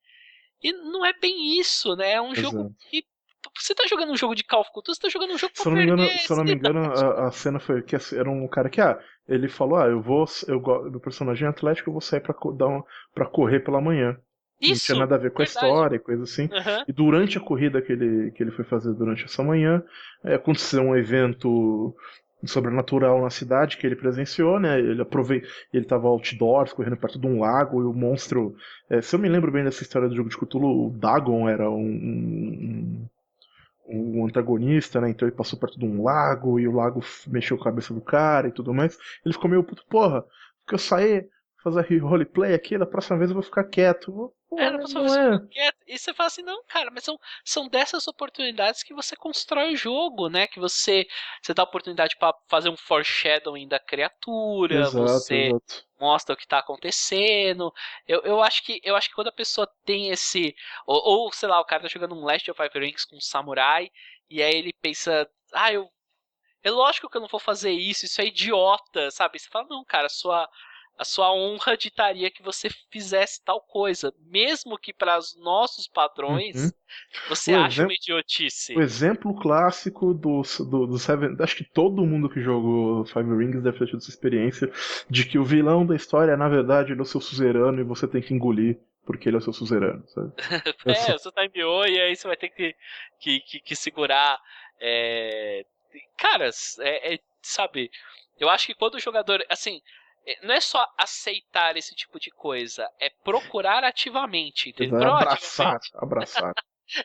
Speaker 4: E não é bem isso, né? É um jogo
Speaker 5: Exato.
Speaker 4: que. Você tá jogando um jogo de Call of Cthulhu, você tá jogando um jogo pra
Speaker 5: Se eu não me engano,
Speaker 4: perder.
Speaker 5: se eu não me engano a cena foi que era um cara que, ele falou, meu personagem é atlético, eu vou sair pra correr pela manhã. Não tinha
Speaker 4: Isso,
Speaker 5: nada a ver com a
Speaker 4: verdade.
Speaker 5: história, coisa assim.
Speaker 4: Aham.
Speaker 5: E durante a corrida que ele foi fazer durante essa manhã, aconteceu um evento sobrenatural na cidade que ele presenciou, né? Ele tava outdoors, correndo perto de um lago, e o monstro. Se eu me lembro bem dessa história do jogo de Cthulhu, o Dagon era um antagonista, né? Então ele passou perto de um lago e o lago mexeu com a cabeça do cara e tudo mais. Ele ficou meio puto, porra, porque eu saí fazer roleplay aqui, da próxima vez eu vou ficar quieto. Porra,
Speaker 4: Na próxima
Speaker 5: não
Speaker 4: vez você
Speaker 5: é.
Speaker 4: fica quieto. E você fala assim, não, cara, mas são dessas oportunidades que você constrói o jogo, né? Que você dá oportunidade pra fazer um foreshadowing da criatura,
Speaker 5: Exato,
Speaker 4: você
Speaker 5: exato.
Speaker 4: mostra o que tá acontecendo. Eu acho que quando a pessoa tem esse. Ou, sei lá, o cara tá jogando um Last of Five Rings com um samurai, e aí ele pensa, é lógico que eu não vou fazer isso é idiota, sabe? Você fala, não, cara, a sua honra ditaria que você fizesse tal coisa, mesmo que para os nossos
Speaker 5: Uhum.
Speaker 4: padrões você
Speaker 5: O
Speaker 4: ache uma
Speaker 5: exemplo,
Speaker 4: idiotice.
Speaker 5: o exemplo clássico do Seven. Acho que todo mundo que jogou Five Rings deve ter tido essa experiência de que o vilão da história, na verdade, ele é o seu suzerano e você tem que engolir porque ele é o seu suzerano, sabe?
Speaker 4: O seu timeou e aí você vai ter que segurar. É... Caras, sabe? Eu acho que quando o jogador. Assim, não é só aceitar esse tipo de coisa, é procurar ativamente, entendeu?
Speaker 5: É abraçar,
Speaker 4: Proativamente.
Speaker 5: abraçar.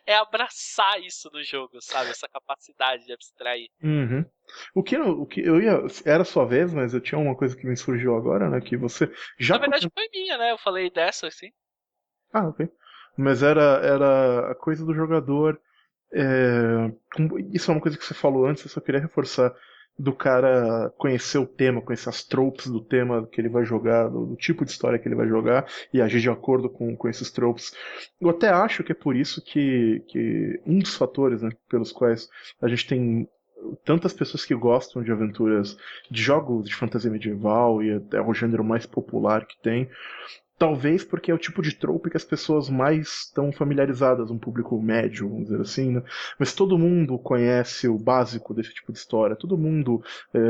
Speaker 4: É abraçar isso no jogo, sabe? Essa capacidade de abstrair.
Speaker 5: Uhum. O que eu ia. Era a sua vez, mas eu tinha uma coisa que me surgiu agora, né? Que você já.
Speaker 4: Na verdade foi minha, né? Eu falei dessa, assim.
Speaker 5: Ah, ok. Mas era a coisa do jogador. Isso é uma coisa que você falou antes, eu só queria reforçar. Do cara conhecer o tema, conhecer as tropes do tema que ele vai jogar, do tipo de história que ele vai jogar, e agir de acordo com esses tropes. Eu até acho que é por isso que um dos fatores, né, pelos quais a gente tem tantas pessoas que gostam de aventuras, de jogos de fantasia medieval, e até o gênero mais popular que tem. Talvez porque é o tipo de trope que as pessoas mais estão familiarizadas, um público médio, vamos dizer assim, né? Mas todo mundo conhece o básico desse tipo de história. Todo mundo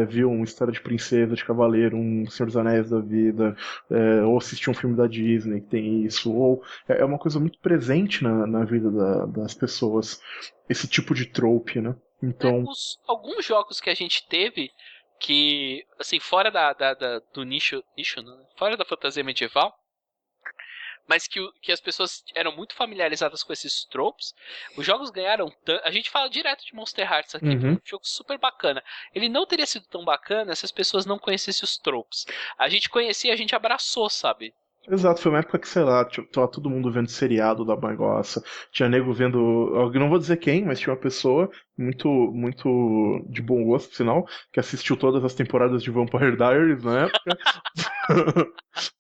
Speaker 5: viu uma história de princesa, de cavaleiro, um Senhor dos Anéis da vida, ou assistiu um filme da Disney que tem isso, ou é uma coisa muito presente na vida das pessoas, esse tipo de trope, né? Então,
Speaker 4: Alguns jogos que a gente teve que, assim, fora do nicho não, né? Fora da fantasia medieval, mas que as pessoas eram muito familiarizadas com esses tropes. Os jogos ganharam tanto. A gente fala direto de Monster Hearts aqui, foi um jogo super bacana. Ele não teria sido tão bacana se as pessoas não conhecessem os tropes. A gente conhecia, a gente abraçou, sabe?
Speaker 5: exato, foi uma época que, sei lá, tava todo mundo vendo seriado da Bagaça, tinha nego vendo, eu não vou dizer quem, mas tinha uma pessoa muito, muito de bom gosto, por sinal, que assistiu todas as temporadas de Vampire Diaries na época,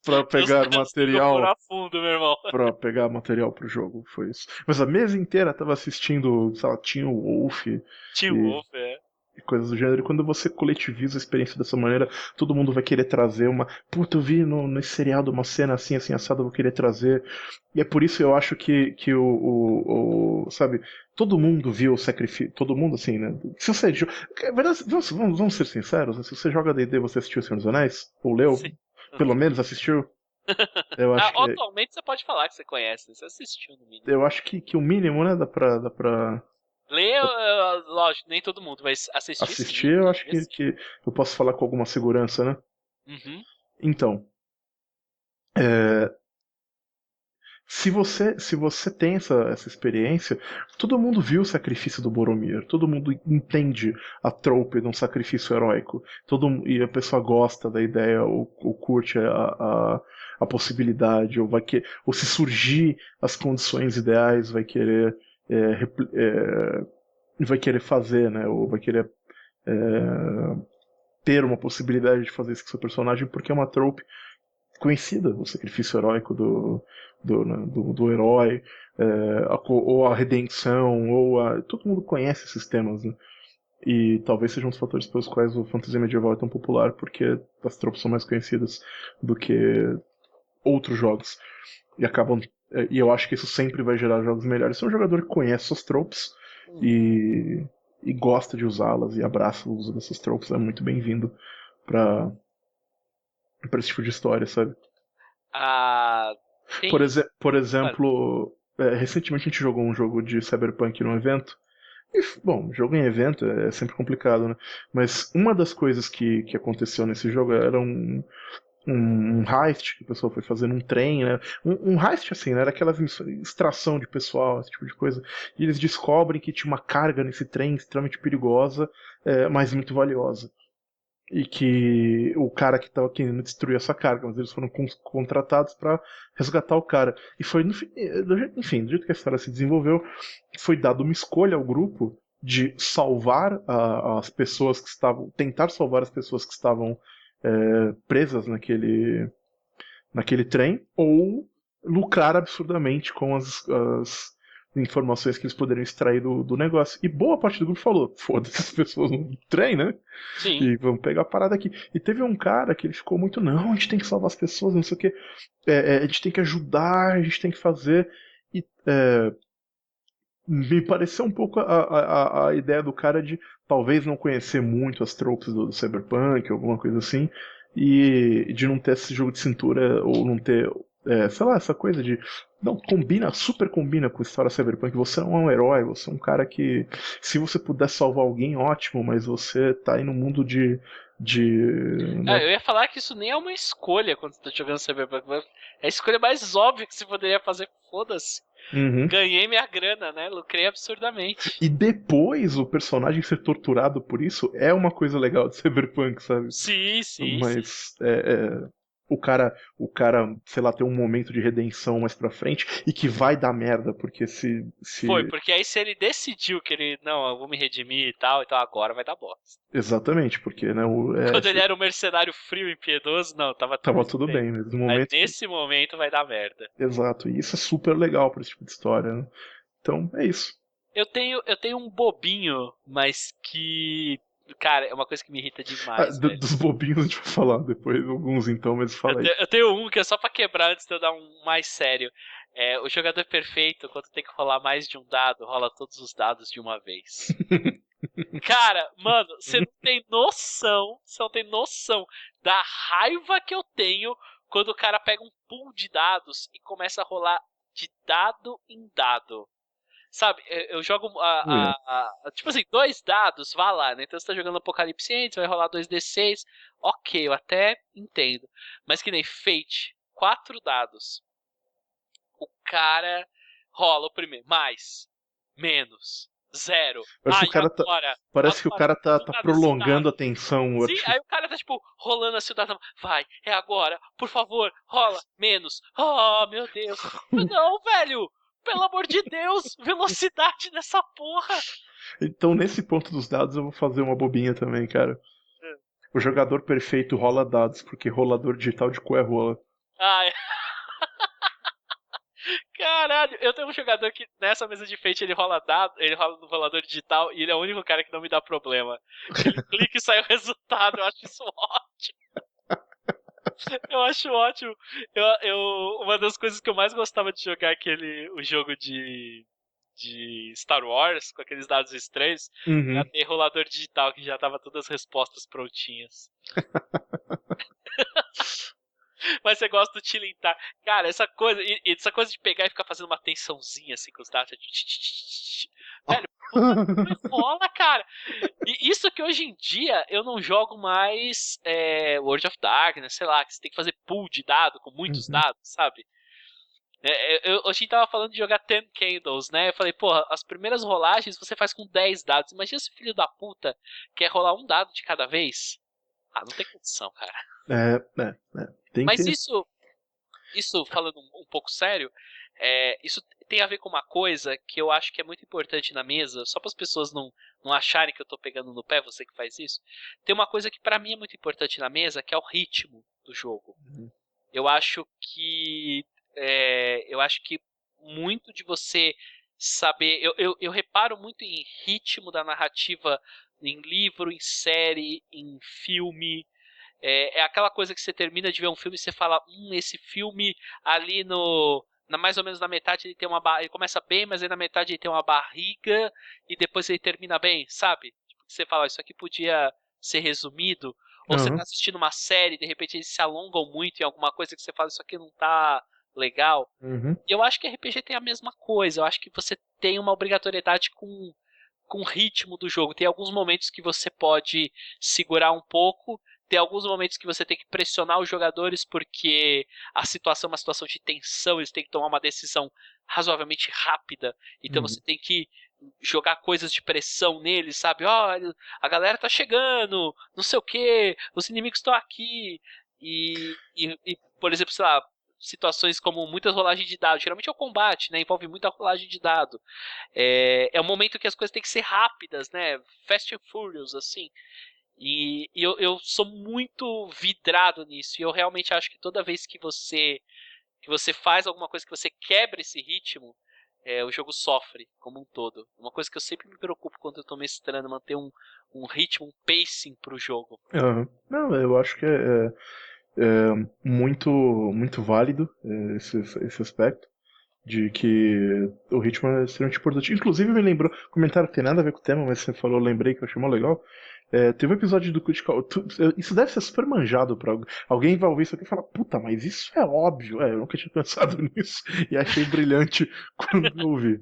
Speaker 5: pra pegar material,
Speaker 4: Foram a fundo, meu irmão.
Speaker 5: pra pegar material pro jogo, foi isso. Mas a mesa inteira tava assistindo, sei lá, tinha o Wolf,
Speaker 4: Tio Wolf,
Speaker 5: e coisas do gênero. E quando você coletiviza a experiência dessa maneira, todo mundo vai querer trazer uma. Puta, eu vi nesse seriado uma cena assim, assim, assada, eu vou querer trazer. E é por isso eu acho que sabe, todo mundo viu o sacrifício. Todo mundo, assim, né? Se você. É verdade, vamos ser sinceros, né? Se você joga D&D, você assistiu O Senhor dos Anéis? Ou leu?
Speaker 4: Sim.
Speaker 5: Pelo menos assistiu? Eu acho que.
Speaker 4: Atualmente você pode falar que você conhece, você assistiu no mínimo.
Speaker 5: Eu acho que o mínimo, né? Dá pra
Speaker 4: Ler, lógico, nem todo mundo, mas assistir
Speaker 5: assistir,
Speaker 4: sim.
Speaker 5: eu acho que eu posso falar com alguma segurança, né?
Speaker 4: Uhum.
Speaker 5: Então, se você tem essa experiência, todo mundo viu o sacrifício do Boromir, todo mundo entende a trope de um sacrifício heróico, e a pessoa gosta da ideia, ou curte a possibilidade, ou se surgir as condições ideais, vai querer fazer, né? Ou vai querer ter uma possibilidade de fazer isso com seu personagem, porque é uma trope conhecida, o sacrifício heróico do herói, ou a redenção, todo mundo conhece esses temas, né? E talvez sejam um dos fatores pelos quais o fantasia medieval é tão popular, porque as tropes são mais conhecidas do que outros jogos. E eu acho que isso sempre vai gerar jogos melhores. Se é um jogador que conhece suas tropes e gosta de usá-las e abraça o uso dessas tropes, é muito bem-vindo pra esse tipo de história, sabe?
Speaker 4: Tem...
Speaker 5: Por exemplo, recentemente a gente jogou um jogo de Cyberpunk num evento. E, bom, jogo em evento é sempre complicado, né? Mas uma das coisas que aconteceu nesse jogo era um heist que o pessoal foi fazer num trem, né? Um heist assim, né? Era aquelas extração de pessoal, esse tipo de coisa. E eles descobrem que tinha uma carga nesse trem extremamente perigosa, mas muito valiosa. E que o cara que estava querendo destruir essa carga, mas eles foram contratados para resgatar o cara. E foi, enfim, do jeito que a história se desenvolveu, foi dada uma escolha ao grupo de salvar as pessoas que estavam. Tentar salvar as pessoas que estavam presas naquele trem, ou lucrar absurdamente com as informações que eles poderiam extrair do negócio. E boa parte do grupo falou: foda-se as pessoas no trem, né?
Speaker 4: Sim.
Speaker 5: E vamos pegar a parada aqui. E teve um cara que ele ficou muito: não, a gente tem que salvar as pessoas, não sei o que. A gente tem que ajudar, a gente tem que fazer. E me pareceu um pouco a ideia do cara de talvez não conhecer muito as tropes do Cyberpunk, alguma coisa assim, e de não ter esse jogo de cintura, ou não ter, sei lá, essa coisa de não super combina com a história Cyberpunk. Você não é um herói, você é um cara que, se você puder salvar alguém, ótimo, mas você tá aí no mundo né?
Speaker 4: Eu ia falar que isso nem é uma escolha quando você tá jogando Cyberpunk. É a escolha mais óbvia que você poderia fazer. Foda-se.
Speaker 5: Uhum.
Speaker 4: Ganhei minha grana, né? Lucrei absurdamente.
Speaker 5: E depois o personagem ser torturado por isso é uma coisa legal de Cyberpunk, sabe?
Speaker 4: Sim.
Speaker 5: Mas o cara, sei lá, tem um momento de redenção mais pra frente e que vai dar merda, porque se...
Speaker 4: Foi, porque aí se ele decidiu que ele, não, eu vou me redimir e tal, então agora vai dar bosta.
Speaker 5: Exatamente, porque, né,
Speaker 4: Quando ele era um mercenário frio e impiedoso, não, tava
Speaker 5: tudo bem, mas no
Speaker 4: Mas
Speaker 5: momento...
Speaker 4: nesse momento vai dar merda.
Speaker 5: Exato, e isso é super legal pra esse tipo de história, né? Então, é isso.
Speaker 4: Eu tenho um bobinho, mas que... Cara, é uma coisa que me irrita demais, velho.
Speaker 5: Dos bobinhos a gente vai falar depois, alguns então, mas fala aí.
Speaker 4: Eu tenho um que é só pra quebrar antes de eu dar um mais sério. O jogador perfeito, quando tem que rolar mais de um dado, rola todos os dados de uma vez. Cara, mano, você não tem noção da raiva que eu tenho quando o cara pega um pool de dados e começa a rolar de dado em dado. Sabe, eu jogo tipo assim, 2 dados, vá lá, né? Então você tá jogando Apocalipse End, você vai rolar 2d6. Ok, eu até entendo. Mas que nem Fate, 4 dados. O cara rola o primeiro, mais, menos, 0.
Speaker 5: Parece que o cara tá prolongando a tensão.
Speaker 4: Sim, aí o cara tá tipo rolando assim o dado. Vai, é agora, por favor, rola, menos. Oh, meu Deus. Não, velho. Pelo amor de Deus, velocidade dessa porra!
Speaker 5: Então, nesse ponto dos dados, eu vou fazer uma bobinha também, cara. O jogador perfeito rola dados, porque rolador digital de cu é rola.
Speaker 4: Ai. Caralho, eu tenho um jogador que nessa mesa de Fate ele rola dado, ele rola no rolador digital e ele é o único cara que não me dá problema. Ele clica e sai o resultado, eu acho isso ótimo. Eu acho ótimo. Uma das coisas que eu mais gostava de jogar é o jogo de Star Wars, com aqueles dados estranhos,
Speaker 5: Uhum.
Speaker 4: ter rolador digital que já tava todas as respostas prontinhas. Mas você gosta do tilintar. Cara, essa coisa de pegar e ficar fazendo uma tensãozinha assim com os dados. Velho, rola, cara. E isso que hoje em dia eu não jogo mais World of Darkness, sei lá, que você tem que fazer pool de dado com muitos dados, sabe? A gente tava falando de jogar 10 Candles, né? Eu falei, porra, as primeiras rolagens você faz com 10 dados. Imagina se o filho da puta quer rolar um dado de cada vez. Ah, não tem condição, cara. Mas isso falando um pouco sério, isso tem a ver com uma coisa que eu acho que é muito importante na mesa, só para as pessoas não acharem que eu tô pegando no pé, você que faz isso. Tem uma coisa que para mim é muito importante na mesa, que é o ritmo do jogo. Eu acho que eu acho que muito de você saber... Eu reparo muito em ritmo da narrativa em livro, em série, em filme. É aquela coisa que você termina de ver um filme e você fala, esse filme ali mais ou menos na metade ele tem ele começa bem, mas aí na metade ele tem uma barriga e depois ele termina bem, sabe? Tipo, você fala, isso aqui podia ser resumido. Ou você tá assistindo uma série e de repente eles se alongam muito em alguma coisa que você fala, isso aqui não tá legal. E eu acho que RPG tem a mesma coisa. Eu acho que você tem uma obrigatoriedade com o ritmo do jogo. Tem alguns momentos que você pode segurar um pouco, tem alguns momentos que você tem que pressionar os jogadores porque a situação é uma situação de tensão, eles têm que tomar uma decisão razoavelmente rápida, então você tem que jogar coisas de pressão neles, sabe? Olha, a galera tá chegando, não sei o que, os inimigos estão aqui, e, por exemplo, sei lá, situações como muitas rolagens de dado, geralmente é o combate, né? Envolve muita rolagem de dado. É um momento que as coisas têm que ser rápidas, né? Fast and Furious, assim. E eu sou muito vidrado nisso. E eu realmente acho que toda vez que você faz alguma coisa que você quebra esse ritmo, o jogo sofre como um todo. Uma coisa que eu sempre me preocupo quando eu tô mestrando, manter um ritmo, um pacing pro jogo.
Speaker 5: Não, eu acho que é muito, muito válido esse aspecto. De que o ritmo é extremamente importante. Inclusive, me lembrou, comentário que tem nada a ver com o tema, mas você falou, lembrei que eu achei mó legal. Teve um episódio do Critical. Isso deve ser super manjado pra alguém vai ouvir isso aqui e falar, puta, mas isso é óbvio. Eu nunca tinha pensado nisso e achei brilhante quando eu ouvi.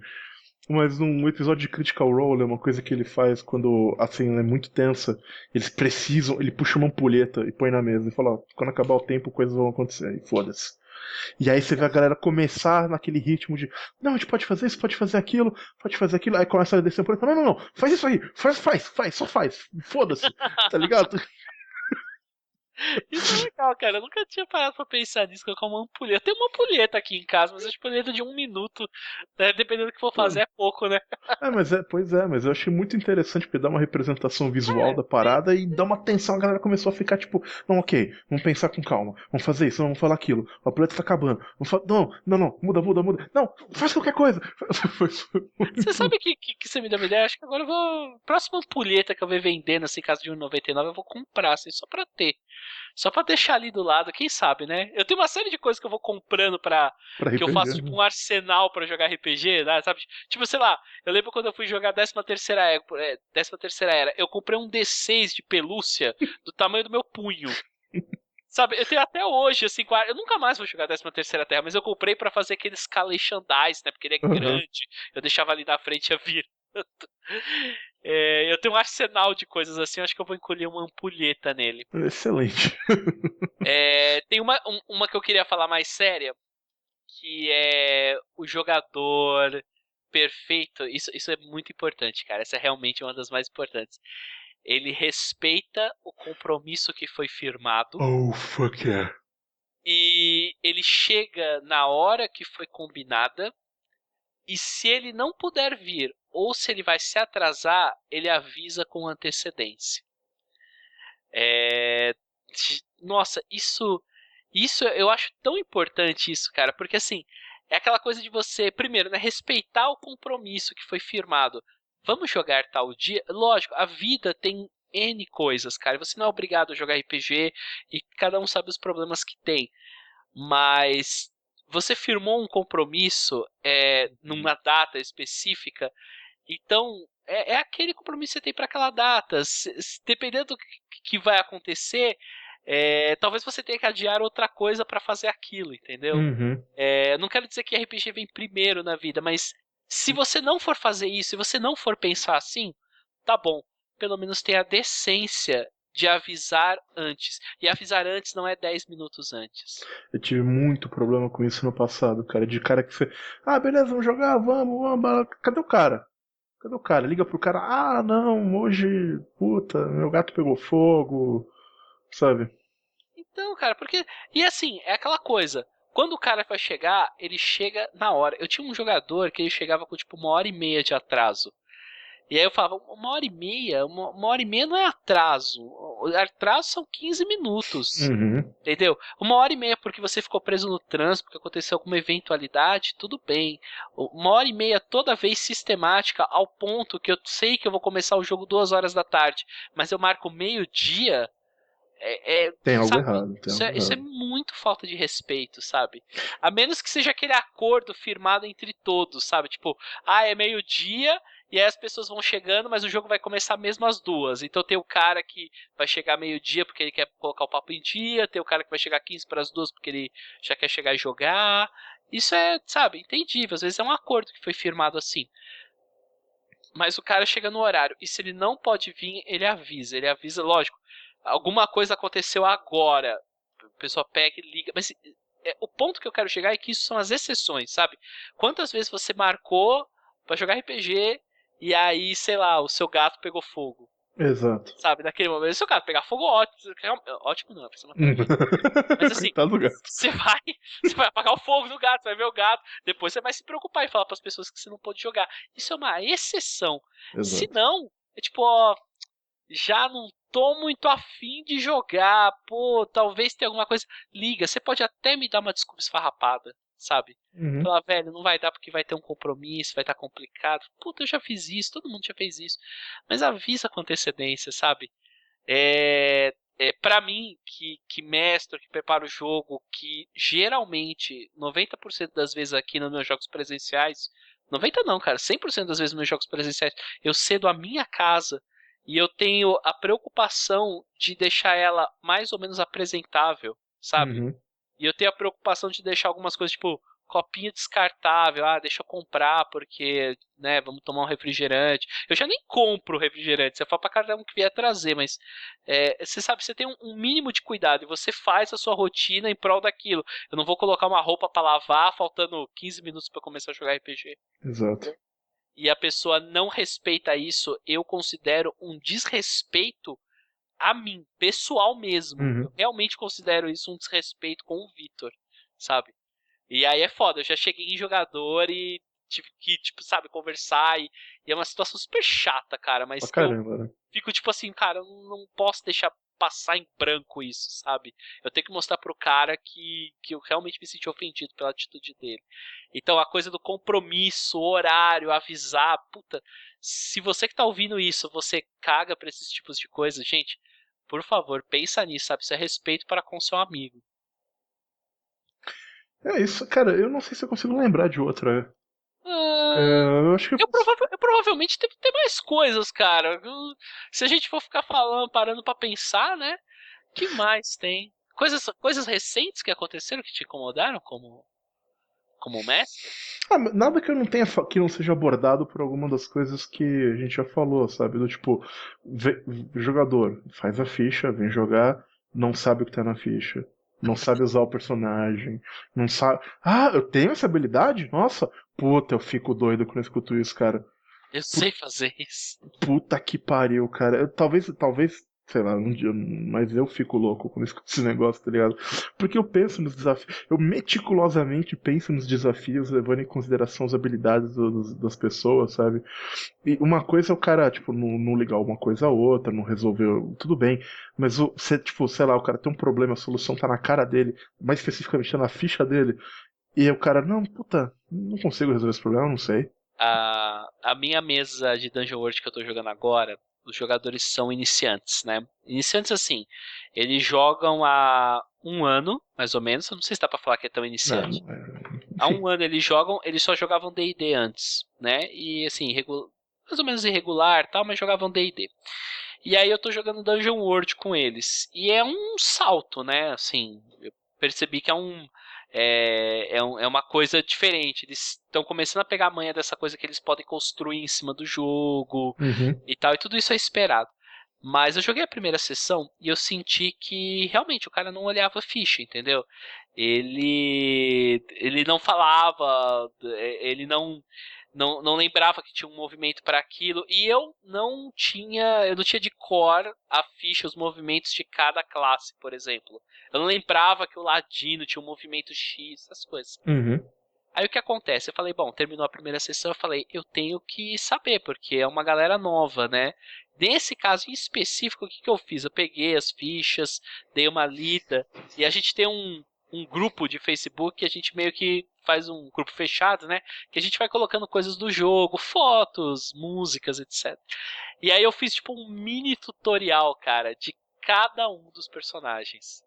Speaker 5: Mas num episódio de Critical Role, é uma coisa que ele faz quando a cena é muito tensa, ele puxa uma ampulheta e põe na mesa e fala, ó, quando acabar o tempo, coisas vão acontecer, e foda-se. E aí você vê a galera começar naquele ritmo de não, a gente pode fazer isso, pode fazer aquilo, aí começa a descer por aí, não, faz isso aí, só faz, foda-se, tá ligado?
Speaker 4: Isso é legal, cara. Eu nunca tinha parado pra pensar nisso, colocar uma ampulheta. Eu tenho uma ampulheta aqui em casa, mas a ampulheta de 1 minuto, né? Dependendo do que for fazer, é pouco, né?
Speaker 5: Mas eu achei muito interessante porque dá uma representação visual da parada e dá uma tensão, a galera começou a ficar tipo, não, ok, vamos pensar com calma, vamos fazer isso, vamos falar aquilo, a ampulheta tá acabando, não, muda, não, faz qualquer coisa.
Speaker 4: Você sabe que você me deu uma ideia? Acho que agora eu vou. Próxima ampulheta que eu ver vendendo, assim, em casa de 1,99, eu vou comprar, assim, só pra ter. Só pra deixar ali do lado, quem sabe, né? Eu tenho uma série de coisas que eu vou comprando pra que
Speaker 5: RPG,
Speaker 4: eu faço tipo um arsenal pra jogar RPG, né? Sabe? Tipo, sei lá, eu lembro quando eu fui jogar 13ª Era, eu comprei um D6 de pelúcia do tamanho do meu punho. Sabe, eu tenho até hoje, assim, eu nunca mais vou jogar 13ª Terra, mas eu comprei pra fazer aquele Escalation Dice, né? Porque ele é grande, eu deixava ali na frente a vir. Eu tenho um arsenal de coisas assim, acho que eu vou encolher uma ampulheta nele.
Speaker 5: Excelente.
Speaker 4: Tem uma que eu queria falar mais séria, que é o jogador perfeito. Isso é muito importante, cara. Essa é realmente uma das mais importantes. Ele respeita o compromisso que foi firmado.
Speaker 5: Oh, fuck yeah.
Speaker 4: E ele chega na hora que foi combinada. E se ele não puder vir, ou se ele vai se atrasar, ele avisa com antecedência. Nossa, isso eu acho tão importante isso, cara, porque assim, é aquela coisa de você, primeiro, né, respeitar o compromisso que foi firmado. Vamos jogar tal dia? Lógico, a vida tem N coisas, cara, você não é obrigado a jogar RPG e cada um sabe os problemas que tem, mas você firmou um compromisso numa data específica, então é aquele compromisso que você tem para aquela data. Dependendo do que vai acontecer, talvez você tenha que adiar outra coisa para fazer aquilo, entendeu? Não quero dizer que RPG vem primeiro na vida, mas se você não for fazer isso, se você não for pensar assim, tá bom, pelo menos tenha a decência de avisar antes. E avisar antes não é 10 minutos antes.
Speaker 5: Eu tive muito problema com isso no passado, cara. De cara que você. Ah, beleza, vamos jogar, vamos. Cadê o cara? Liga pro cara. Ah, não, hoje. Puta, meu gato pegou fogo. Sabe?
Speaker 4: Então, cara, porque. E assim, é aquela coisa. Quando o cara vai chegar, ele chega na hora. Eu tinha um jogador que ele chegava com tipo 1h30 de atraso. E aí eu falava, 1h30, uma hora e meia não é atraso. O atraso são 15 minutos.
Speaker 5: Uhum.
Speaker 4: Entendeu? 1h30 porque você ficou preso no trânsito, porque aconteceu alguma eventualidade, tudo bem. 1h30 toda vez sistemática, ao ponto que eu sei que eu vou começar o jogo 2 horas da tarde, mas eu marco meio-dia.
Speaker 5: Tem algo
Speaker 4: Sabe,
Speaker 5: errado.
Speaker 4: isso é muito falta de respeito, sabe? A menos que seja aquele acordo firmado entre todos, sabe? Tipo, é meio-dia e aí as pessoas vão chegando, mas o jogo vai começar mesmo às 2. Então tem o cara que vai chegar meio-dia porque ele quer colocar o papo em dia, tem o cara que vai chegar 15 para as 2 porque ele já quer chegar e jogar. Isso é, sabe, entendível. Às vezes é um acordo que foi firmado assim. Mas o cara chega no horário e se ele não pode vir, ele avisa, lógico. Alguma coisa aconteceu agora. A pessoa pega e liga. Mas o ponto que eu quero chegar é que isso são as exceções, sabe? Quantas vezes você marcou pra jogar RPG e aí, sei lá, o seu gato pegou fogo?
Speaker 5: Exato.
Speaker 4: Sabe, naquele momento, se o gato pegar fogo, ótimo. Ótimo não, precisa matar. Mas assim,
Speaker 5: Tá no gato.
Speaker 4: você vai apagar o fogo do gato, você vai ver o gato. Depois você vai se preocupar e falar pras pessoas que você não pode jogar. Isso é uma exceção. Se
Speaker 5: Exato.
Speaker 4: não, é tipo, já não tô muito afim de jogar, talvez tenha alguma coisa. Liga, você pode até me dar uma desculpa esfarrapada, sabe?
Speaker 5: Uhum.
Speaker 4: Falar, velho, não vai dar porque vai ter um compromisso, vai estar complicado. Puta, eu já fiz isso, todo mundo já fez isso. Mas avisa com antecedência, sabe? Pra mim, que mestro, que prepara o jogo, que geralmente, 90% das vezes aqui nos meus jogos presenciais, 90 não, cara, 100% das vezes nos meus jogos presenciais, eu cedo a minha casa e eu tenho a preocupação de deixar ela mais ou menos apresentável, sabe?
Speaker 5: Uhum.
Speaker 4: E eu tenho a preocupação de deixar algumas coisas, tipo, copinho descartável, deixa eu comprar porque, né, vamos tomar um refrigerante. Eu já nem compro refrigerante, você fala pra cada um que vier trazer, mas você sabe, você tem um mínimo de cuidado e você faz a sua rotina em prol daquilo. Eu não vou colocar uma roupa pra lavar faltando 15 minutos pra começar a jogar RPG.
Speaker 5: Exato.
Speaker 4: E a pessoa não respeita isso, eu considero um desrespeito a mim, pessoal mesmo.
Speaker 5: Uhum.
Speaker 4: Eu realmente considero isso um desrespeito com o Vitor, sabe? E aí é foda, eu já cheguei em jogador e tive que, tipo, sabe, conversar e é uma situação super chata, cara, mas
Speaker 5: Pra
Speaker 4: que eu
Speaker 5: caramba, né?
Speaker 4: fico tipo assim, cara, eu não posso deixar passar em branco isso, sabe? Eu tenho que mostrar pro cara que eu realmente me senti ofendido pela atitude dele. Então a coisa do compromisso, horário, avisar, puta, se você que tá ouvindo isso, você caga pra esses tipos de coisas, gente, por favor, pensa nisso, sabe? Isso é respeito para com seu amigo.
Speaker 5: É isso, cara, eu não sei se eu consigo lembrar de outra.
Speaker 4: Ah,
Speaker 5: Eu acho que
Speaker 4: eu provavelmente devo ter mais coisas, cara. Se a gente for ficar falando, parando pra pensar, né? Que mais tem? Coisas recentes que aconteceram que te incomodaram como mestre?
Speaker 5: Nada que eu não tenha que não seja abordado por alguma das coisas que a gente já falou, sabe? Do tipo, jogador faz a ficha, vem jogar, não sabe o que tá na ficha, não sabe usar o personagem, não sabe. Eu tenho essa habilidade? Nossa, puta, eu fico doido quando eu escuto isso, cara.
Speaker 4: Eu sei fazer isso.
Speaker 5: Puta que pariu, cara. Talvez, sei lá, um dia, mas eu fico louco quando eu escuto esse negócio, tá ligado? Porque eu penso nos desafios, eu meticulosamente penso nos desafios, levando em consideração as habilidades das pessoas, sabe? E uma coisa é o cara, tipo, não ligar uma coisa a outra, não resolver, tudo bem, mas você, tipo, sei lá, o cara tem um problema, a solução tá na cara dele, mais especificamente tá na ficha dele, e aí o cara, não, puta, não consigo resolver esse problema, não sei.
Speaker 4: A minha mesa de Dungeon World que eu tô jogando agora, os jogadores são iniciantes, né? Iniciantes assim, eles jogam há 1 ano, mais ou menos. Eu não sei se dá pra falar que é tão iniciante. Há 1 ano eles jogam, eles só jogavam D&D antes, né? E assim, mais ou menos irregular, tal, mas jogavam D&D. E aí eu tô jogando Dungeon World com eles. E é um salto, né? Assim, eu percebi que é uma coisa diferente. Eles estão começando a pegar a manha dessa coisa que eles podem construir em cima do jogo e tal. E tudo isso é esperado. Mas eu joguei a primeira sessão e eu senti que realmente o cara não olhava ficha, entendeu? Ele não falava, ele não lembrava que tinha um movimento para aquilo e eu não tinha de cor a ficha, os movimentos de cada classe, por exemplo. Eu não lembrava que o ladino tinha um movimento X, essas coisas. Aí o que acontece? Eu falei, bom, terminou a primeira sessão, eu falei, eu tenho que saber, porque é uma galera nova, né? Nesse caso em específico, o que eu fiz? Eu peguei as fichas, dei uma lida, e a gente tem um grupo de Facebook que a gente meio que faz um grupo fechado, né? Que a gente vai colocando coisas do jogo, fotos, músicas, etc. E aí eu fiz tipo um mini tutorial, cara, de cada um dos personagens.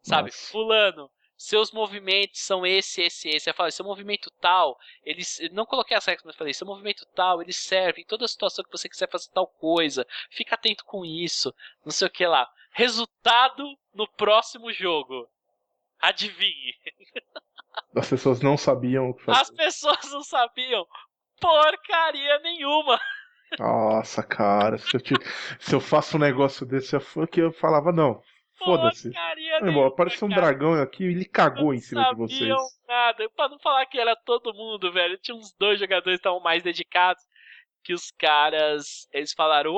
Speaker 4: Sabe?
Speaker 5: Nossa.
Speaker 4: Fulano, seus movimentos são esse. Eu falei, seu movimento tal, eles. Eu não coloquei as regras, mas eu falei, seu movimento tal, ele serve em toda situação que você quiser fazer tal coisa. Fica atento com isso. Não sei o que lá. Resultado no próximo jogo. Adivinhe.
Speaker 5: As pessoas não sabiam o que
Speaker 4: As
Speaker 5: fazer.
Speaker 4: pessoas não sabiam porcaria nenhuma.
Speaker 5: Nossa, cara, se eu faço um negócio desse, eu falava, não, foda-se.
Speaker 4: Porcaria
Speaker 5: Vai embora,
Speaker 4: nenhuma,
Speaker 5: apareceu um
Speaker 4: cara.
Speaker 5: dragão aqui e ele cagou em cima de vocês.
Speaker 4: Sabiam nada. Pra não falar que era todo mundo, velho. Tinha uns 2 jogadores que estavam mais dedicados. Que os caras, eles falaram,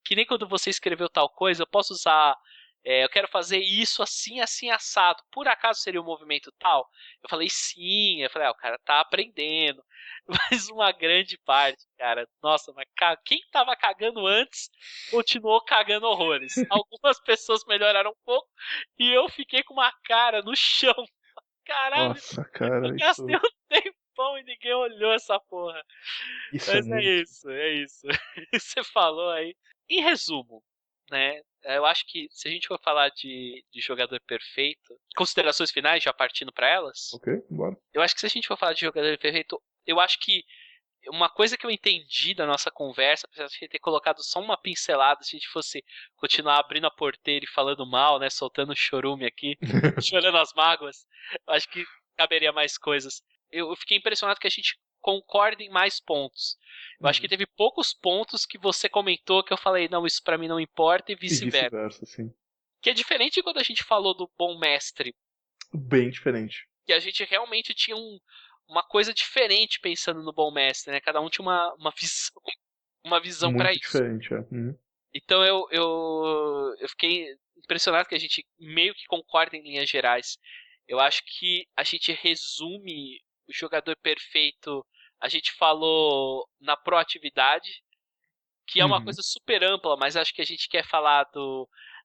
Speaker 4: que nem quando você escreveu tal coisa, eu posso usar, eu quero fazer isso assim, assim, assado. Por acaso seria um movimento tal? Eu falei, sim. Eu falei, o cara tá aprendendo. Mas uma grande parte, cara, nossa, mas quem tava cagando antes, continuou cagando horrores. Algumas pessoas melhoraram um pouco, e eu fiquei com uma cara no chão. Caralho,
Speaker 5: Nossa,
Speaker 4: eu
Speaker 5: cara,
Speaker 4: gastei um tempão e ninguém olhou essa porra.
Speaker 5: isso é
Speaker 4: Mas é
Speaker 5: muito.
Speaker 4: isso, é isso. Você falou aí. Em resumo, né? Eu acho que se a gente for falar de jogador perfeito, considerações finais, já partindo pra elas,
Speaker 5: Ok, bora.
Speaker 4: eu acho que se a gente for falar de jogador perfeito, eu acho que uma coisa que eu entendi da nossa conversa, apesar de a gente ter colocado só uma pincelada, se a gente fosse continuar abrindo a porteira e falando mal, né? Soltando chorume aqui, chorando as mágoas, eu acho que caberia mais coisas. Eu fiquei impressionado que a gente concorda em mais pontos. Eu acho que teve poucos pontos que você comentou que eu falei, não, isso pra mim não importa, e
Speaker 5: E
Speaker 4: vice-versa.
Speaker 5: vice-versa, sim.
Speaker 4: Que é diferente de quando a gente falou do bom mestre,
Speaker 5: Bem diferente.
Speaker 4: que a gente realmente tinha uma coisa diferente pensando no bom mestre, né? Cada um tinha uma visão para
Speaker 5: Muito
Speaker 4: isso.
Speaker 5: diferente, é.
Speaker 4: Então eu fiquei impressionado que a gente meio que concorda em linhas gerais. Eu acho que a gente resume o jogador perfeito. A gente falou na proatividade, que é uma
Speaker 5: Uhum.
Speaker 4: coisa super ampla, mas acho que a gente quer falar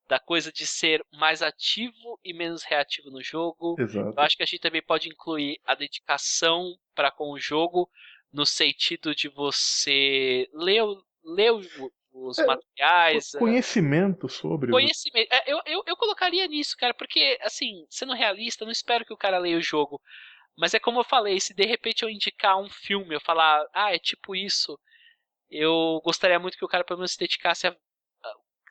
Speaker 4: da coisa de ser mais ativo e menos reativo no jogo.
Speaker 5: Exato.
Speaker 4: Eu acho que a gente também pode incluir a dedicação para com o jogo, no sentido de você ler os materiais.
Speaker 5: Conhecimento sobre.
Speaker 4: Conhecimento. Eu colocaria nisso, cara, porque, assim, sendo realista, eu não espero que o cara leia o jogo. Mas é como eu falei, se de repente eu indicar um filme, eu falar, é tipo isso, eu gostaria muito que o cara pelo menos se dedicasse a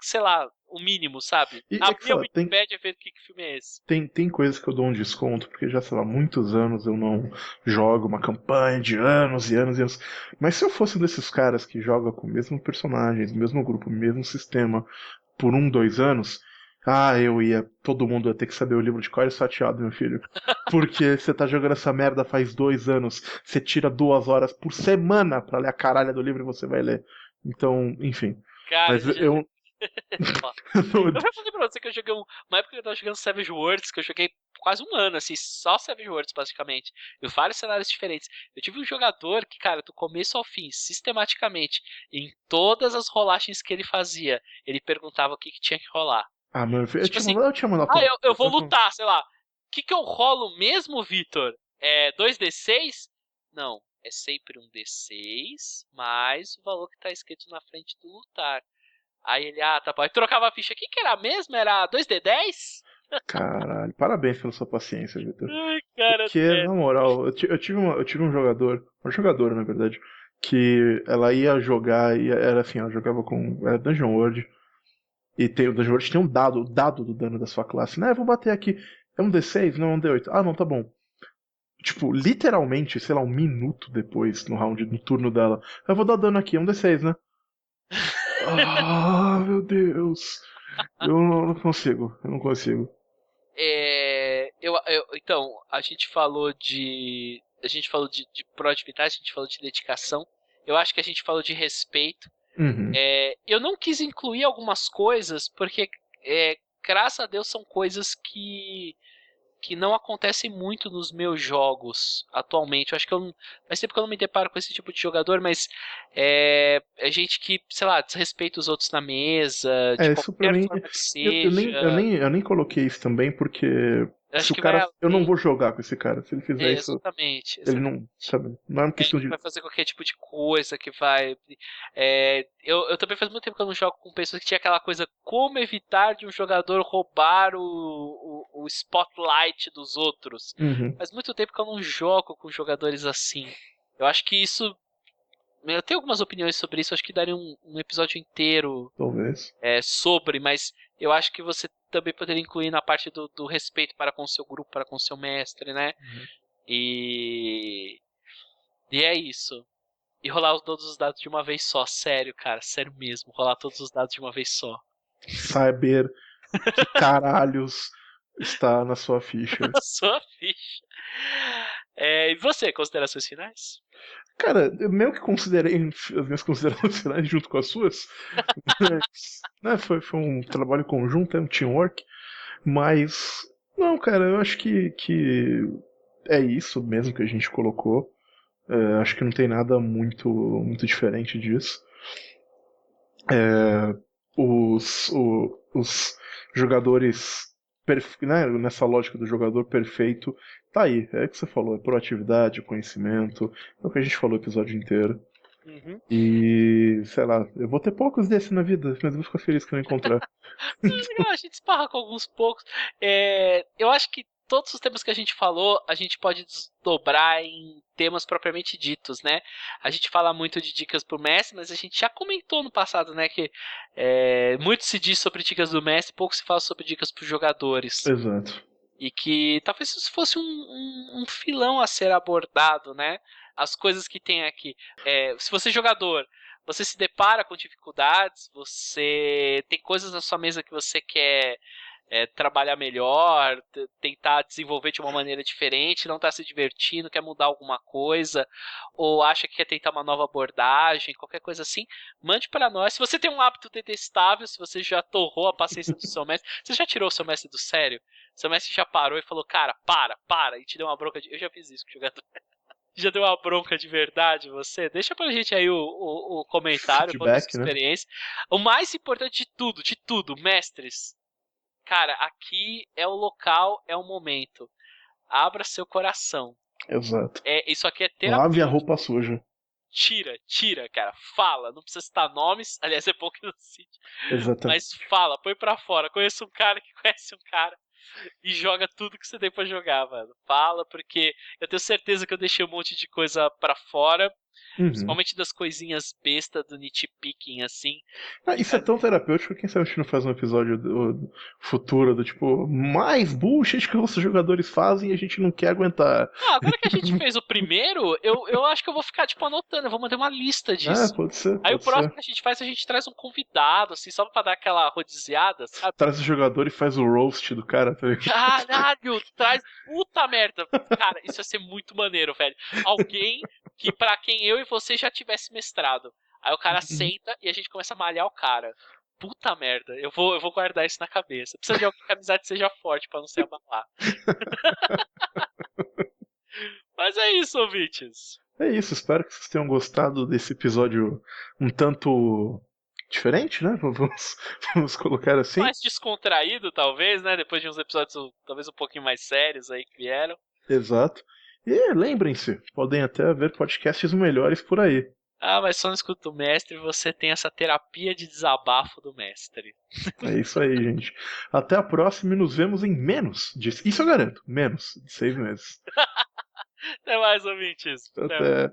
Speaker 4: sei lá, o mínimo, sabe?
Speaker 5: E é que,
Speaker 4: Abrir
Speaker 5: sei
Speaker 4: a
Speaker 5: lá,
Speaker 4: Wikipedia e ver que filme é esse.
Speaker 5: tem coisas que eu dou um desconto, porque já, sei lá, muitos anos eu não jogo uma campanha de anos e anos e anos. Mas se eu fosse um desses caras que joga com o mesmo personagem, mesmo grupo, mesmo sistema, por 2 anos, todo mundo ia ter que saber o livro de cor e salteado, meu filho. Porque você tá jogando essa merda faz 2 anos, você tira 2 horas por semana pra ler a caralha do livro e você vai ler. Então, enfim.
Speaker 4: Cara,
Speaker 5: Mas eu.
Speaker 4: eu já falei pra você que eu joguei uma época que eu tava jogando Savage Worlds, que eu joguei quase um ano, assim, só Savage Worlds, basicamente. Em vários cenários diferentes. Eu tive um jogador que, cara, do começo ao fim, sistematicamente, em todas as rolagens que ele fazia, ele perguntava o que tinha que rolar.
Speaker 5: Ah, mano,
Speaker 4: Tipo assim,
Speaker 5: eu tinha mandado.
Speaker 4: eu vou lutar, sei lá. O que eu rolo mesmo, Vitor? É 2d6? Não, é sempre um d6 mais o valor que tá escrito na frente do lutar. Aí ele, tá bom. Aí trocava a ficha. O que era mesmo? Era 2d10?
Speaker 5: Caralho, parabéns pela sua paciência, Vitor.
Speaker 4: Ai, cara.
Speaker 5: Porque, na moral, eu tive um jogador, uma jogadora, na verdade, que ela ia jogar, e era assim, ela jogava com Dungeon World, e o Dungeon World tem o dado do dano da sua classe. Né, eu vou bater aqui. É um D6? Não, é um D8. Ah, não, tá bom. Tipo, literalmente, sei lá, 1 minuto depois, no turno dela, eu vou dar dano aqui, é um D6, né? Ah, meu Deus. Eu não consigo, eu não consigo.
Speaker 4: Então, a gente falou de proatividade, a gente falou de dedicação. Eu acho que a gente falou de respeito.
Speaker 5: Uhum.
Speaker 4: Eu não quis incluir algumas coisas, porque, graças a Deus, são coisas que que não acontece muito nos meus jogos atualmente. Eu acho que faz tempo que eu não me deparo com esse tipo de jogador, mas é gente que, sei lá, desrespeita os outros na mesa, de
Speaker 5: Isso pra
Speaker 4: qualquer
Speaker 5: mim.
Speaker 4: forma que
Speaker 5: Eu nem coloquei isso também, porque
Speaker 4: eu
Speaker 5: se
Speaker 4: acho
Speaker 5: o
Speaker 4: que
Speaker 5: cara.
Speaker 4: vai
Speaker 5: Eu não
Speaker 4: além.
Speaker 5: vou jogar com esse cara. Se ele fizer isso,
Speaker 4: Exatamente,
Speaker 5: ele não. Sabe? Não é uma questão
Speaker 4: Ele
Speaker 5: de.
Speaker 4: vai fazer qualquer tipo de coisa que vai. Eu também faz muito tempo que eu não jogo com pessoas que tinha aquela coisa como evitar de um jogador roubar o spotlight dos outros.
Speaker 5: Uhum,
Speaker 4: Faz muito tempo que eu não jogo com jogadores assim. Eu acho que isso. Eu tenho algumas opiniões sobre isso, acho que daria um episódio inteiro
Speaker 5: talvez.
Speaker 4: sobre, mas eu acho que você também poderia incluir na parte do respeito para com o seu grupo, para com o seu mestre, né?
Speaker 5: Uhum.
Speaker 4: E é isso. E rolar todos os dados de uma vez só, sério, cara, sério mesmo, rolar todos os dados de uma vez só.
Speaker 5: Saber que caralhos está na sua ficha.
Speaker 4: Na sua ficha. E você, considerações finais?
Speaker 5: Cara, eu meio que considerei as minhas considerações finais junto com as suas. Mas, né, foi um trabalho conjunto, é um teamwork. Mas, não, cara, eu acho que é isso mesmo que a gente colocou. Acho que não tem nada muito diferente disso. Os jogadores, né, nessa lógica do jogador perfeito, tá aí. É o que você falou, é proatividade, conhecimento, é o que a gente falou o episódio inteiro.
Speaker 4: Uhum.
Speaker 5: E, sei lá, eu vou ter poucos desses na vida, mas eu vou ficar feliz que eu encontrar.
Speaker 4: A gente esparra com alguns poucos. Eu acho que todos os temas que a gente falou, a gente pode desdobrar em temas propriamente ditos, né? A gente fala muito de dicas pro mestre, mas a gente já comentou no passado, né? Que muito se diz sobre dicas do mestre, pouco se fala sobre dicas pros jogadores.
Speaker 5: Exato.
Speaker 4: E que talvez isso fosse um filão a ser abordado, né? As coisas que tem aqui. Se você é jogador, você se depara com dificuldades, você tem coisas na sua mesa que você quer trabalhar melhor, tentar desenvolver de uma maneira diferente, não está se divertindo, quer mudar alguma coisa, ou acha que quer tentar uma nova abordagem, qualquer coisa assim, mande para nós. Se você tem um hábito detestável, se você já torrou a paciência do seu mestre, você já tirou o seu mestre do sério? Seu mestre já parou e falou, cara, para, e te deu uma bronca de... Eu já fiz isso com o jogador. Já deu uma bronca de verdade você? Deixa pra gente aí o comentário, conta a sua experiência. Né? O mais importante de tudo, mestres. Cara, aqui é o local, é o momento. Abra seu coração.
Speaker 5: Exato.
Speaker 4: Isso aqui é terapia.
Speaker 5: Lave a roupa suja.
Speaker 4: Tira, cara. Fala. Não precisa citar nomes. Aliás, é bom que não cite.
Speaker 5: Exatamente.
Speaker 4: Mas fala, põe pra fora. Conheço um cara que conhece um cara. E joga tudo que você tem pra jogar, mano. Fala, porque eu tenho certeza que eu deixei um monte de coisa pra fora. Principalmente das coisinhas besta do nitpicking, assim.
Speaker 5: Isso é tão terapêutico, quem sabe a gente não faz um episódio do futuro do tipo, mais bullshit que os jogadores fazem e a gente não quer aguentar.
Speaker 4: Agora que a gente fez o primeiro, eu acho que eu vou ficar, tipo, anotando, eu vou manter uma lista disso.
Speaker 5: Pode ser.
Speaker 4: Aí o próximo que a gente faz, a gente traz um convidado, assim, só pra dar aquela rodiziada, sabe?
Speaker 5: Traz o jogador e faz o roast do cara, tá ligado?
Speaker 4: Caralho, traz. Puta merda. Cara, isso ia ser muito maneiro, velho. Alguém que pra quem eu e você já tivesse mestrado. Aí o cara senta e a gente começa a malhar o cara. Puta merda, eu vou guardar isso na cabeça. Precisa de alguém que a amizade seja forte pra não se abalar. Mas é isso, ouvintes.
Speaker 5: É isso, espero que vocês tenham gostado desse episódio um tanto diferente, né? Vamos colocar assim.
Speaker 4: Mais descontraído, talvez, né? Depois de uns episódios talvez um pouquinho mais sérios aí que vieram.
Speaker 5: Exato. E lembrem-se, podem até haver podcasts melhores por aí.
Speaker 4: Mas só no Escuta do Mestre você tem essa terapia de desabafo do mestre.
Speaker 5: É isso aí, gente. Até a próxima e nos vemos em menos de... Isso eu garanto, menos de 6 meses.
Speaker 4: Até mais, ouvintes.
Speaker 5: Até.